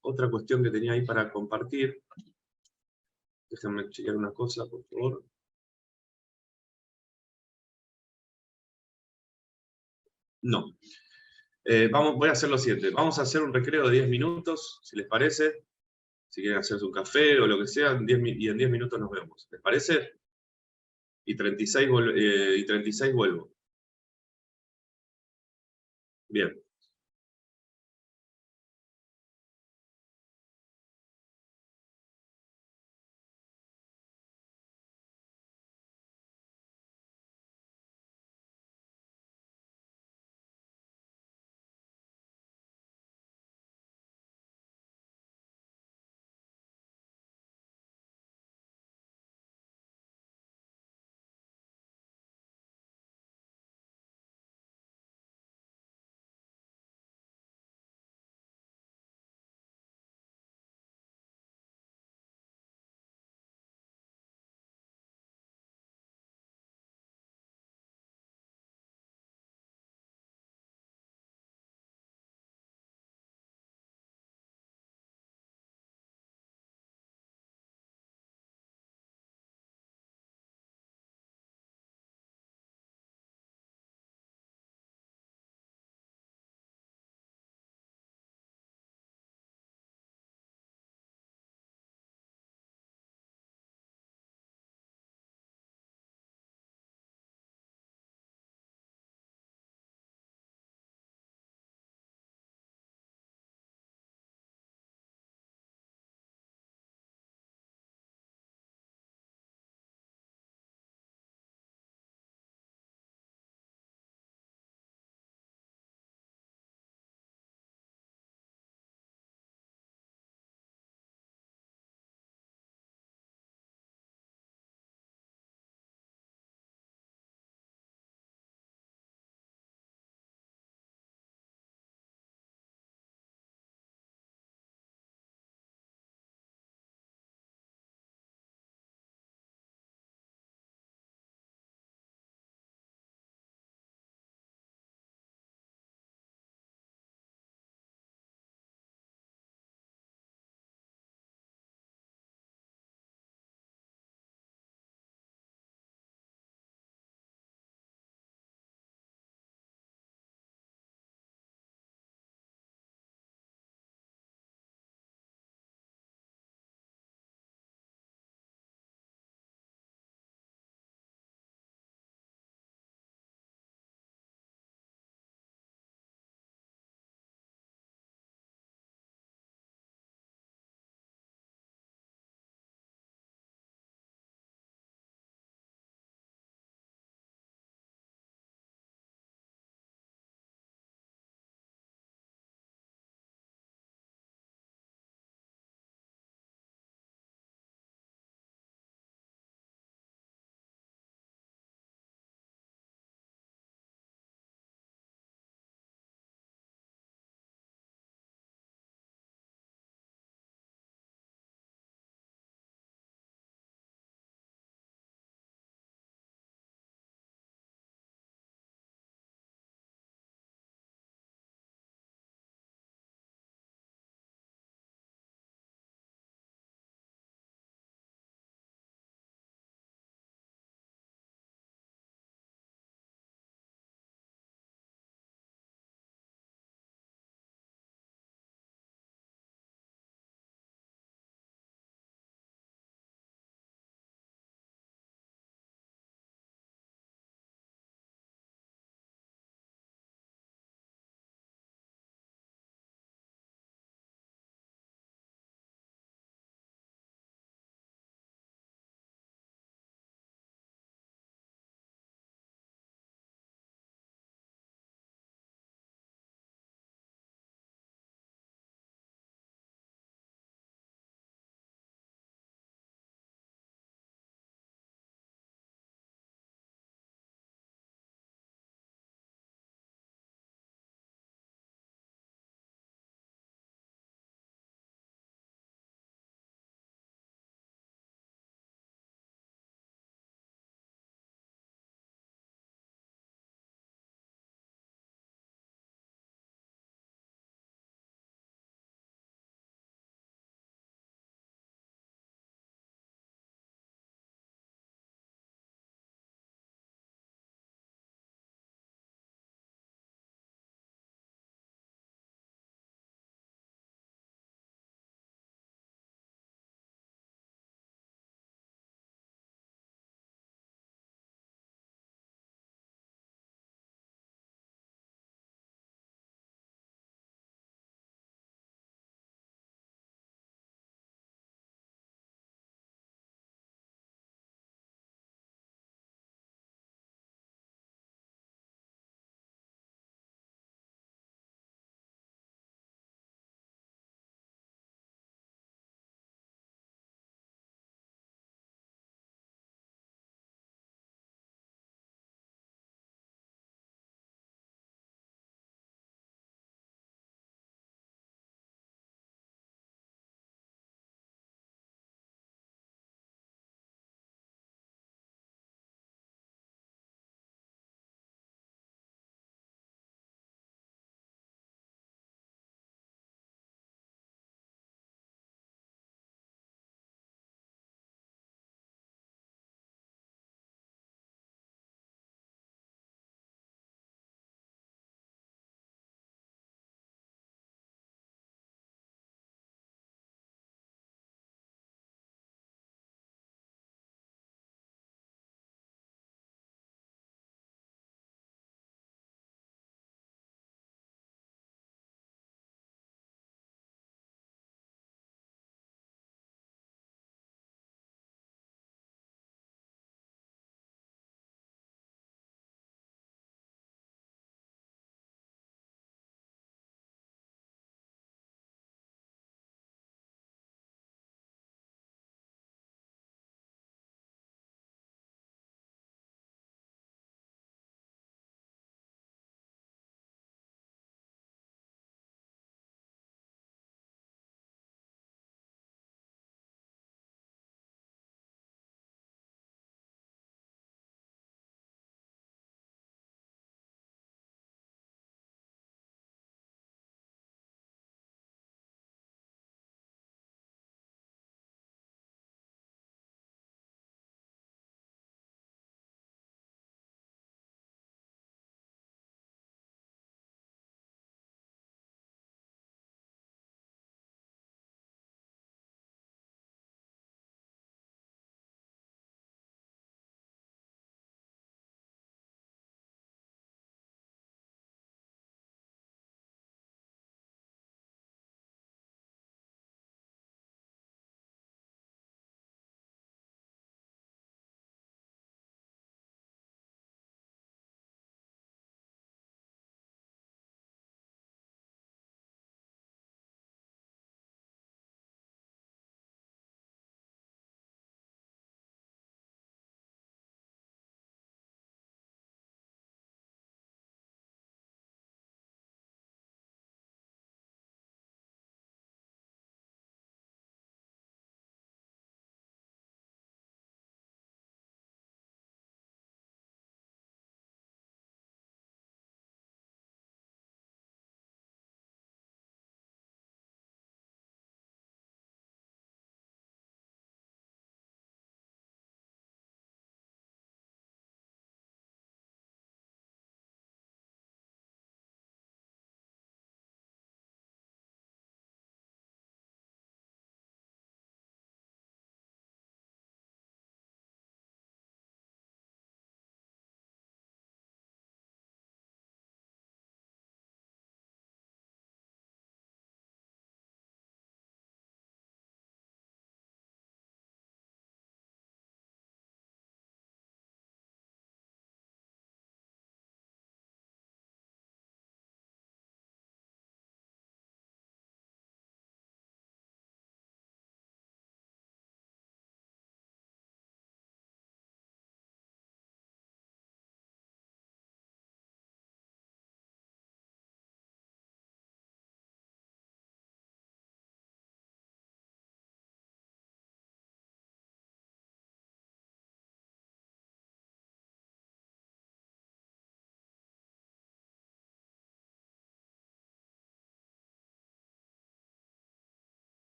otra cuestión que tenía ahí para compartir, déjenme chequear una cosa, por favor. No. Voy a hacer lo siguiente, vamos a hacer un recreo de 10 minutos, si les parece. Si quieren hacerse un café o lo que sea, y en 10 minutos nos vemos. ¿Les parece? Y 36 vuelvo. Bien.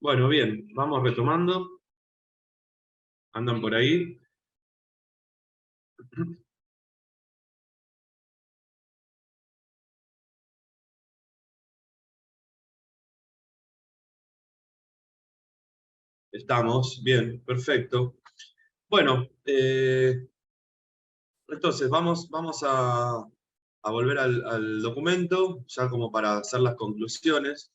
Bueno, bien, vamos retomando. ¿Andan por ahí? Estamos, bien, perfecto. Bueno, entonces vamos a volver al documento, ya como para hacer las conclusiones.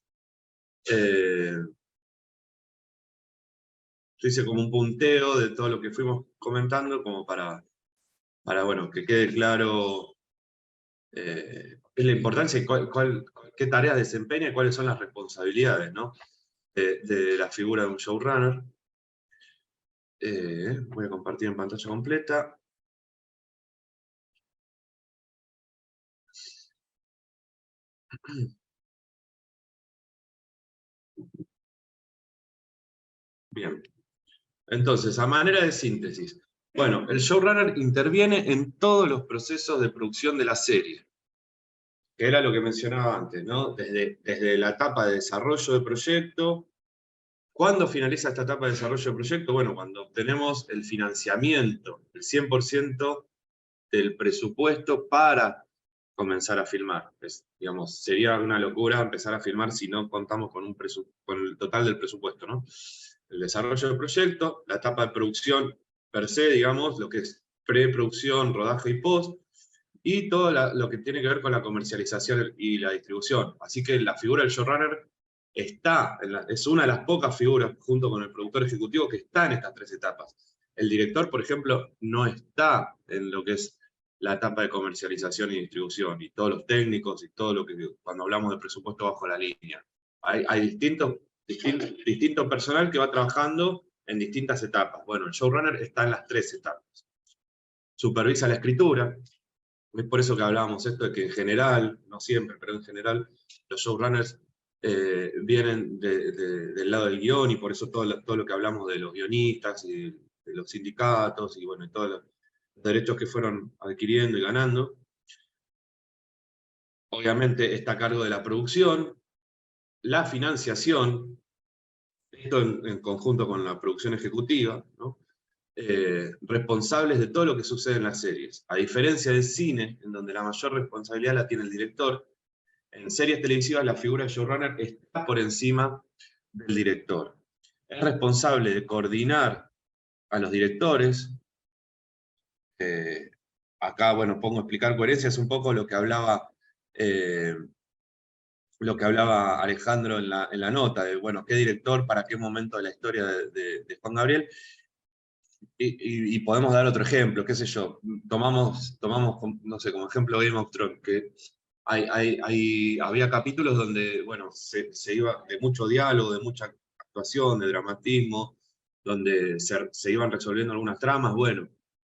Yo hice como un punteo de todo lo que fuimos comentando, como para bueno, que quede claro qué es la importancia y qué tareas desempeña y cuáles son las responsabilidades, ¿no? de la figura de un showrunner. Voy a compartir en pantalla completa. Bien. Entonces, a manera de síntesis. Bueno, el showrunner interviene en todos los procesos de producción de la serie, que era lo que mencionaba antes, ¿no? Desde la etapa de desarrollo del proyecto. ¿Cuándo finaliza esta etapa de desarrollo del proyecto? Bueno, cuando obtenemos el financiamiento, el 100% del presupuesto para comenzar a filmar. Digamos, sería una locura empezar a filmar si no contamos con el total del presupuesto, ¿no? El desarrollo del proyecto, la etapa de producción per se, digamos, lo que es preproducción, rodaje y post, y todo lo que tiene que ver con la comercialización y la distribución. Así que la figura del showrunner es una de las pocas figuras, junto con el productor ejecutivo, que está en estas tres etapas. El director, por ejemplo, no está en lo que es la etapa de comercialización y distribución, y todos los técnicos, y todo lo que, cuando hablamos de presupuesto bajo la línea. Hay distinto personal que va trabajando en distintas etapas. Bueno, el showrunner está en las tres etapas. Supervisa la escritura, es por eso que hablábamos esto de que en general, no siempre, pero en general, los showrunners vienen del lado del guión, y por eso todo lo que hablamos de los guionistas y de los sindicatos y bueno, todos los derechos que fueron adquiriendo y ganando. Obviamente está a cargo de la producción, la financiación, esto en conjunto con la producción ejecutiva, ¿no? Responsables de todo lo que sucede en las series. A diferencia del cine, en donde la mayor responsabilidad la tiene el director, en series televisivas la figura de showrunner está por encima del director. Es responsable de coordinar a los directores. Acá, bueno, pongo a explicar coherencia, es un poco lo que hablaba Alejandro en la nota, de, bueno, qué director para qué momento de la historia de Juan Gabriel. Y podemos dar otro ejemplo, qué sé yo, tomamos no sé, como ejemplo Game of Thrones, que había capítulos donde, bueno, se iba de mucho diálogo, de mucha actuación, de dramatismo, donde se iban resolviendo algunas tramas. Bueno,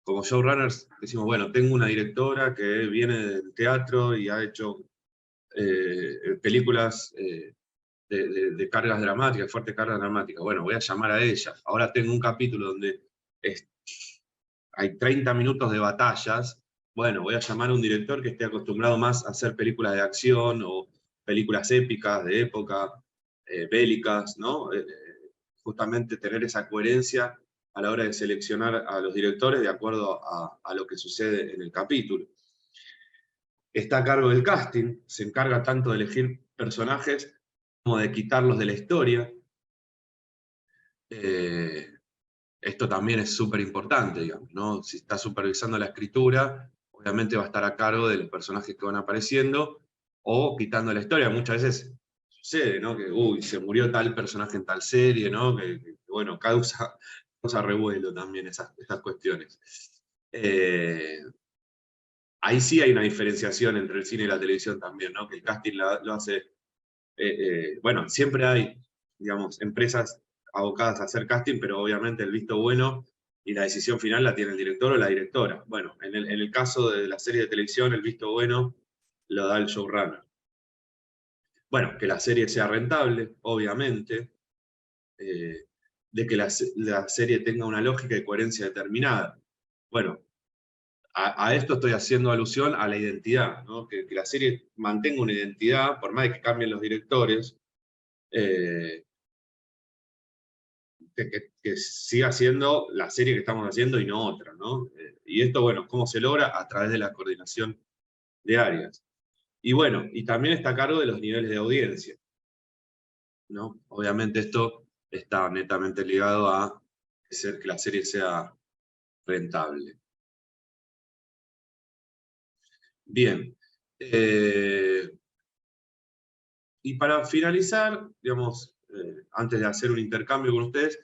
como showrunners decimos, bueno, tengo una directora que viene del teatro y ha hecho películas de cargas dramáticas, fuertes cargas dramáticas. Bueno, voy a llamar a ella. Ahora tengo un capítulo donde hay 30 minutos de batallas. Bueno, voy a llamar a un director que esté acostumbrado más a hacer películas de acción o películas épicas, de época, bélicas, ¿no? Justamente tener esa coherencia a la hora de seleccionar a los directores de acuerdo a lo que sucede en el capítulo. Está a cargo del casting, se encarga tanto de elegir personajes como de quitarlos de la historia. Esto también es súper importante, digamos, ¿no? Si está supervisando la escritura, obviamente va a estar a cargo de los personajes que van apareciendo, o quitando la historia. Muchas veces sucede, ¿no? Que, uy, se murió tal personaje en tal serie, ¿no? Bueno, causa revuelo también estas cuestiones. Ahí sí hay una diferenciación entre el cine y la televisión también, ¿no? Que el casting lo hace... bueno, siempre hay, digamos, empresas abocadas a hacer casting, pero obviamente el visto bueno y la decisión final la tiene el director o la directora. Bueno, en el caso de la serie de televisión, el visto bueno lo da el showrunner. Bueno, que la serie sea rentable, obviamente, de que la serie tenga una lógica y coherencia determinada. Bueno, a esto estoy haciendo alusión a la identidad, ¿no? Que la serie mantenga una identidad, por más de que cambien los directores, que siga siendo la serie que estamos haciendo y no otra, ¿no? Y esto, bueno, ¿cómo se logra? A través de la coordinación de áreas. Y bueno, y también está a cargo de los niveles de audiencia, ¿no? Obviamente esto está netamente ligado a hacer que la serie sea rentable. Bien. Y para finalizar, digamos, antes de hacer un intercambio con ustedes,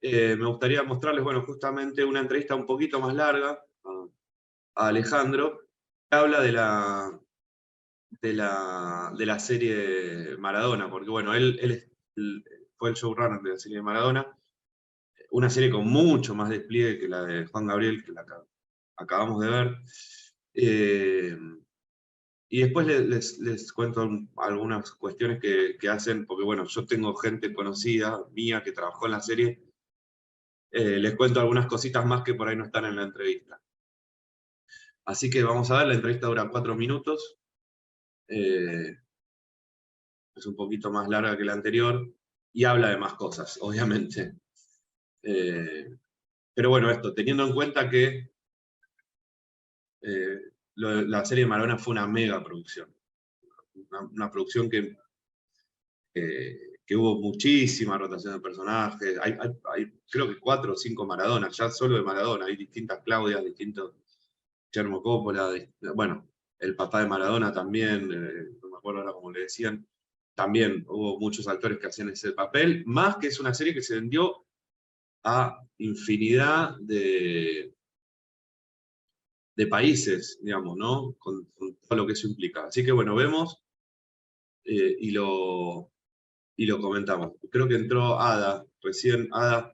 me gustaría mostrarles, bueno, justamente una entrevista un poquito más larga a Alejandro, que habla de la serie Maradona, porque bueno, fue el showrunner de la serie de Maradona, una serie con mucho más despliegue que la de Juan Gabriel, que la acabamos de ver. Y después les cuento algunas cuestiones que hacen, porque bueno, yo tengo gente conocida mía que trabajó en la serie, les cuento algunas cositas más que por ahí no están en la entrevista. Así que vamos a ver, la entrevista dura 4 minutos, es un poquito más larga que la anterior, y habla de más cosas, obviamente. Pero bueno, esto, teniendo en cuenta que la serie de Maradona fue una mega producción, una producción que hubo muchísima rotación de personajes, hay creo que 4 o 5 Maradonas, ya solo de Maradona, hay distintas Claudias, distintos Guillermo Coppola, bueno, el papá de Maradona también, no me acuerdo ahora cómo le decían, también hubo muchos actores que hacían ese papel, más que es una serie que se vendió a infinidad de países, digamos, ¿no? Con todo lo que eso implica. Así que bueno, vemos eh, y, lo, y lo comentamos. Creo que entró Ada, recién Ada,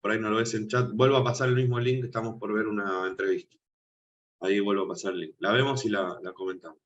por ahí no lo ves en chat, vuelvo a pasar el mismo link, estamos por ver una entrevista. Ahí vuelvo a pasar el link. La vemos y la comentamos.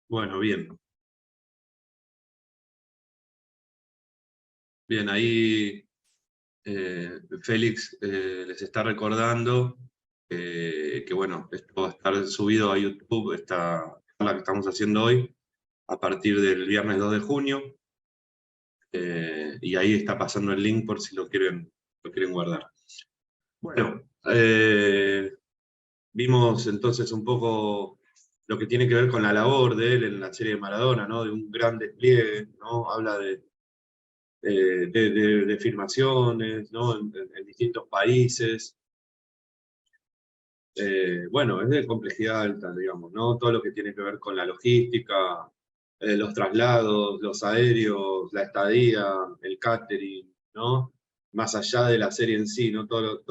Bueno, bien. Bien, ahí Félix les está recordando que, bueno, esto va a estar subido a YouTube, esta charla que estamos haciendo hoy, a partir del viernes 2 de junio, y ahí está pasando el link por si lo quieren guardar. Bueno, vimos entonces un poco lo que tiene que ver con la labor de él en la serie de Maradona, ¿no? De un gran despliegue, ¿no? Habla de filmaciones, ¿no? En distintos países. Bueno, es de complejidad alta, digamos, ¿no? Todo lo que tiene que ver con la logística, los traslados, los aéreos, la estadía, el catering, ¿no? Más allá de la serie en sí, ¿no? Todos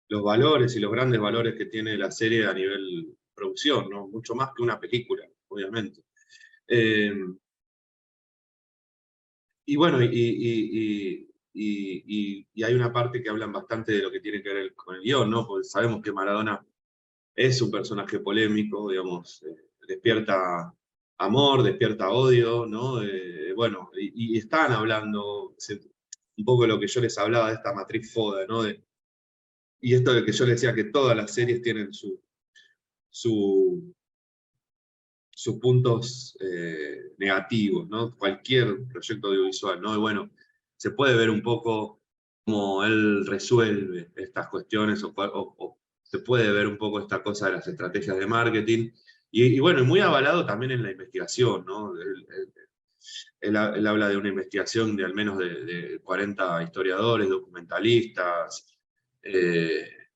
los valores y los grandes valores que tiene la serie a nivel producción, ¿no? Mucho más que una película, obviamente. Eh, y bueno, y hay una parte que hablan bastante de lo que tiene que ver con el guión, ¿no? Porque sabemos que Maradona es un personaje polémico, digamos, despierta amor, despierta odio, ¿no? Bueno, y están hablando un poco de lo que yo les hablaba de esta matriz FODA, ¿no? Y esto de que yo les decía que todas las series tienen su, sus puntos negativos, ¿no? Cualquier proyecto audiovisual, ¿no? Y bueno, se puede ver un poco cómo él resuelve estas cuestiones o se puede ver un poco esta cosa de las estrategias de marketing y bueno, y muy avalado también en la investigación, ¿no? Él habla de una investigación de al menos de 40 historiadores, documentalistas,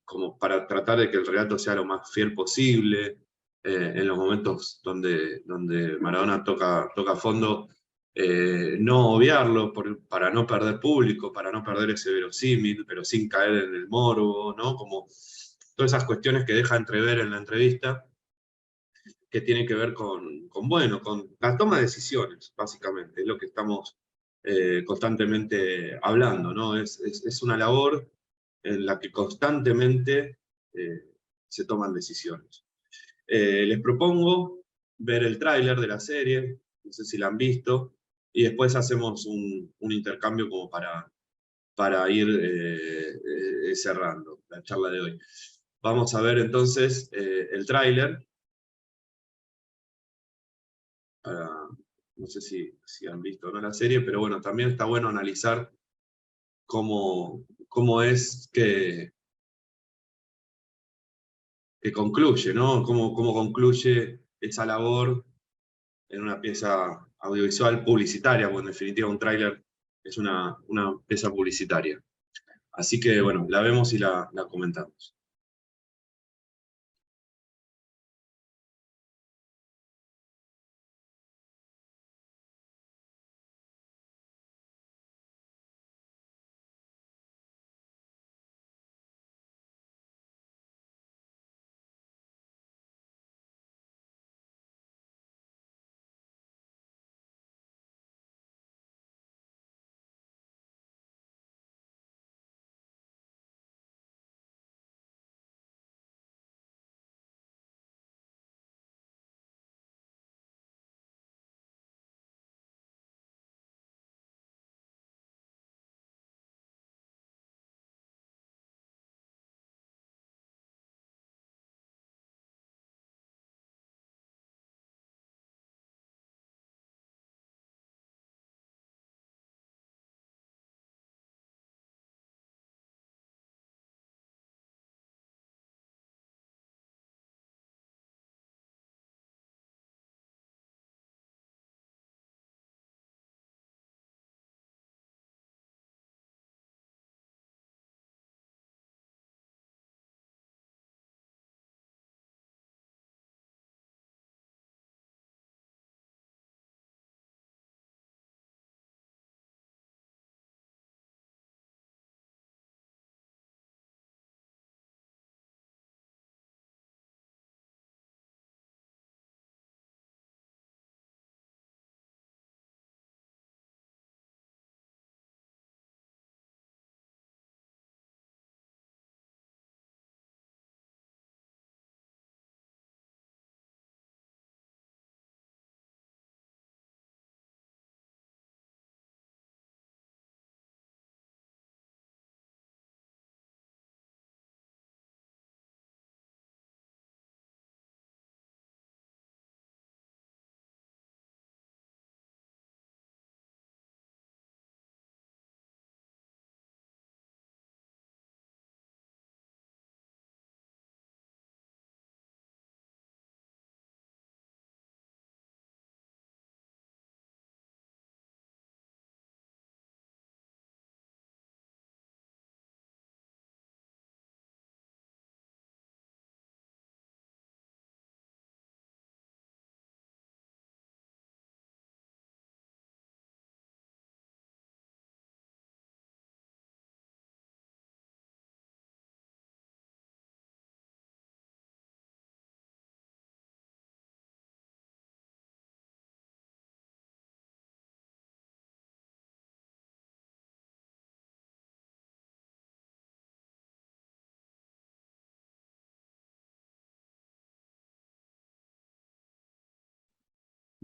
como para tratar de que el relato sea lo más fiel posible, en los momentos donde Maradona toca fondo, no obviarlo para no perder público, para no perder ese verosímil, pero sin caer en el morbo, ¿no? Como todas esas cuestiones que deja entrever en la entrevista, que tiene que ver bueno, con la toma de decisiones, básicamente, es lo que estamos constantemente hablando, ¿no? Es una labor en la que constantemente se toman decisiones. Les propongo ver el tráiler de la serie, no sé si la han visto, y después hacemos un intercambio como para ir cerrando la charla de hoy. Vamos a ver entonces el tráiler. No sé si han visto o no la serie, pero bueno, también está bueno analizar cómo es que concluye, ¿no? Cómo concluye esa labor en una pieza audiovisual publicitaria, porque en definitiva un tráiler es una pieza publicitaria. Así que bueno, la vemos y la comentamos.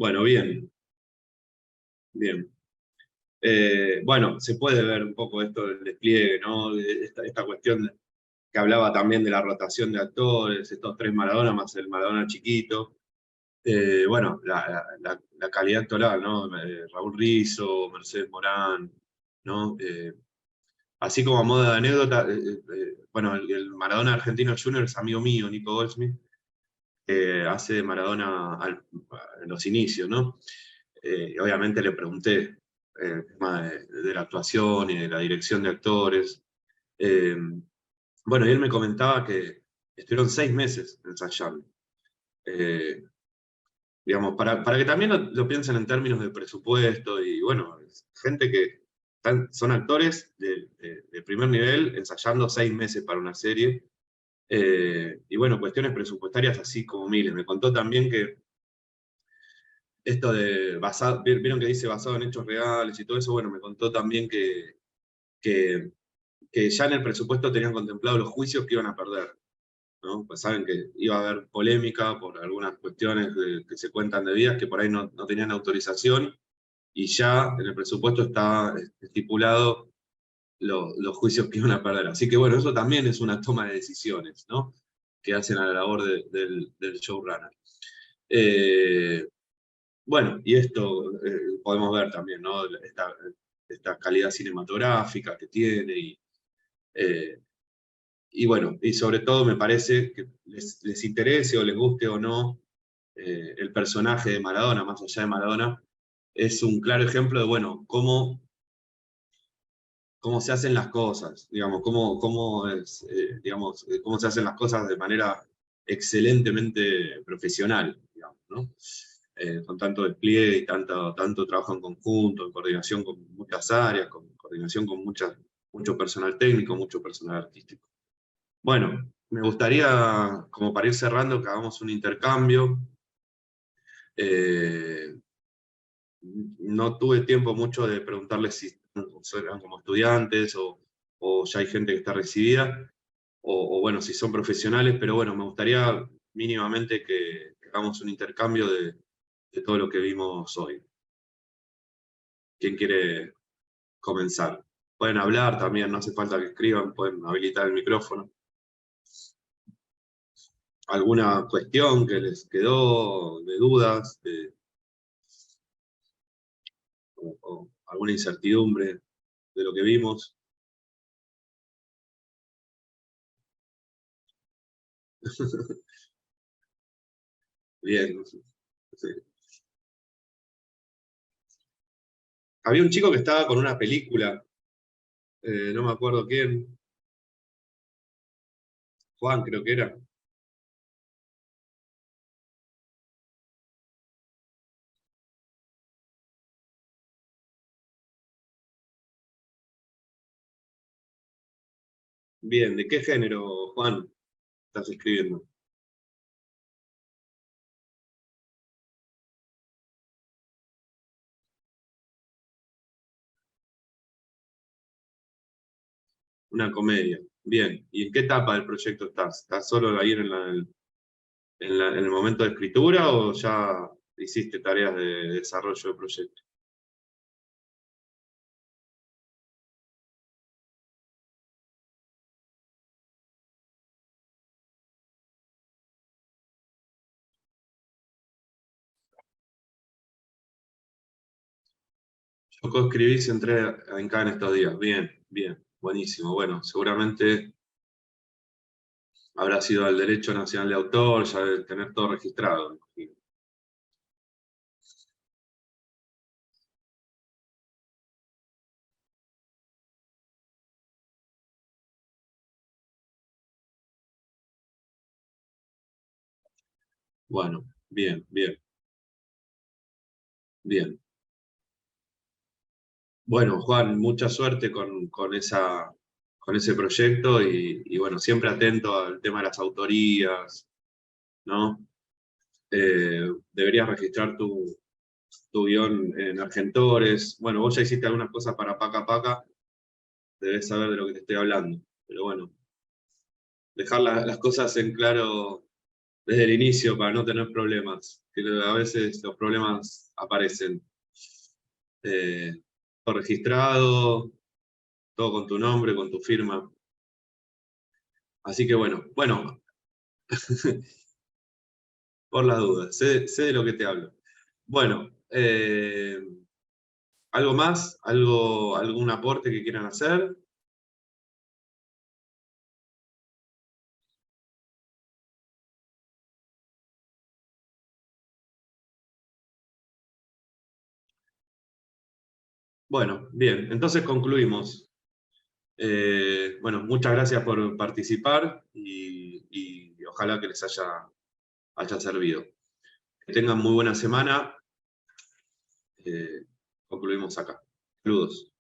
Bueno, bien, bien. Bueno, se puede ver un poco esto del despliegue, ¿no? Esta cuestión que hablaba también de la rotación de actores, estos 3 Maradona más el Maradona chiquito. Bueno, la calidad actoral, ¿no? Raúl Rizzo, Mercedes Morán, ¿no? Así como a modo de anécdota, bueno, el Maradona Argentino Junior es amigo mío, Nico Goldsmith, que hace de Maradona en los inicios, ¿no? Obviamente le pregunté el tema de la actuación y de la dirección de actores. Eh, bueno, y él me comentaba que estuvieron 6 meses ensayando. Eh, digamos, para que también lo piensen en términos de presupuesto, y bueno, gente que son actores de primer nivel ensayando 6 meses para una serie. Y bueno, cuestiones presupuestarias así como miles. Me contó también que esto de basado, vieron que dice basado en hechos reales y todo eso, bueno, me contó también que, que ya en el presupuesto tenían contemplado los juicios que iban a perder, ¿no? Pues saben que iba a haber polémica por algunas cuestiones que se cuentan de vías que por ahí no tenían autorización, y ya en el presupuesto está estipulado los juicios que iban a perder. Así que bueno, eso también es una toma de decisiones, ¿no? Que hacen a la labor del showrunner. Bueno, y esto podemos ver también, ¿no? Esta calidad cinematográfica que tiene, eh, y bueno, y sobre todo me parece que les interese o les guste o no el personaje de Maradona, más allá de Maradona, es un claro ejemplo de, bueno, cómo se hacen las cosas, digamos, digamos, cómo se hacen las cosas de manera excelentemente profesional, digamos, ¿no? Con tanto despliegue y tanto trabajo en conjunto, en coordinación con muchas áreas, con coordinación con mucho personal técnico, mucho personal artístico. Bueno, me gustaría, como para ir cerrando, que hagamos un intercambio. Eh, no tuve tiempo mucho de preguntarles si eran como estudiantes o ya hay gente que está recibida, o bueno, si son profesionales, pero bueno, me gustaría mínimamente que hagamos un intercambio de todo lo que vimos hoy. ¿Quién quiere comenzar? Pueden hablar también, no hace falta que escriban, pueden habilitar el micrófono. ¿Alguna cuestión que les quedó de dudas? O alguna incertidumbre de lo que vimos? Bien. Sí. Había un chico que estaba con una película, no me acuerdo quién, Juan creo que era. Bien, ¿de qué género, Juan, estás escribiendo? Una comedia. Bien, ¿y en qué etapa del proyecto estás? ¿Estás solo ahí en el momento de escritura o ya hiciste tareas de desarrollo del proyecto? Yo coescribí y entré en cada en estos días. Bien, bien, buenísimo. Bueno, seguramente habrá sido al Derecho Nacional de Autor, ya de tener todo registrado. Bueno, bien, bien, bien. Bueno, Juan, mucha suerte con ese proyecto y bueno, siempre atento al tema de las autorías, ¿no? Deberías registrar tu guión en Argentores. Bueno, vos ya hiciste algunas cosas para Paca Paca, debes saber de lo que te estoy hablando. Pero bueno, dejar las cosas en claro desde el inicio para no tener problemas, que a veces los problemas aparecen. Todo registrado, todo con tu nombre, con tu firma. Así que bueno, por las dudas, sé de lo que te hablo. Bueno, ¿algo más? ¿Algún aporte que quieran hacer? Bueno, bien, entonces concluimos. Bueno, muchas gracias por participar y ojalá que les haya servido. Que tengan muy buena semana. Concluimos acá. Saludos.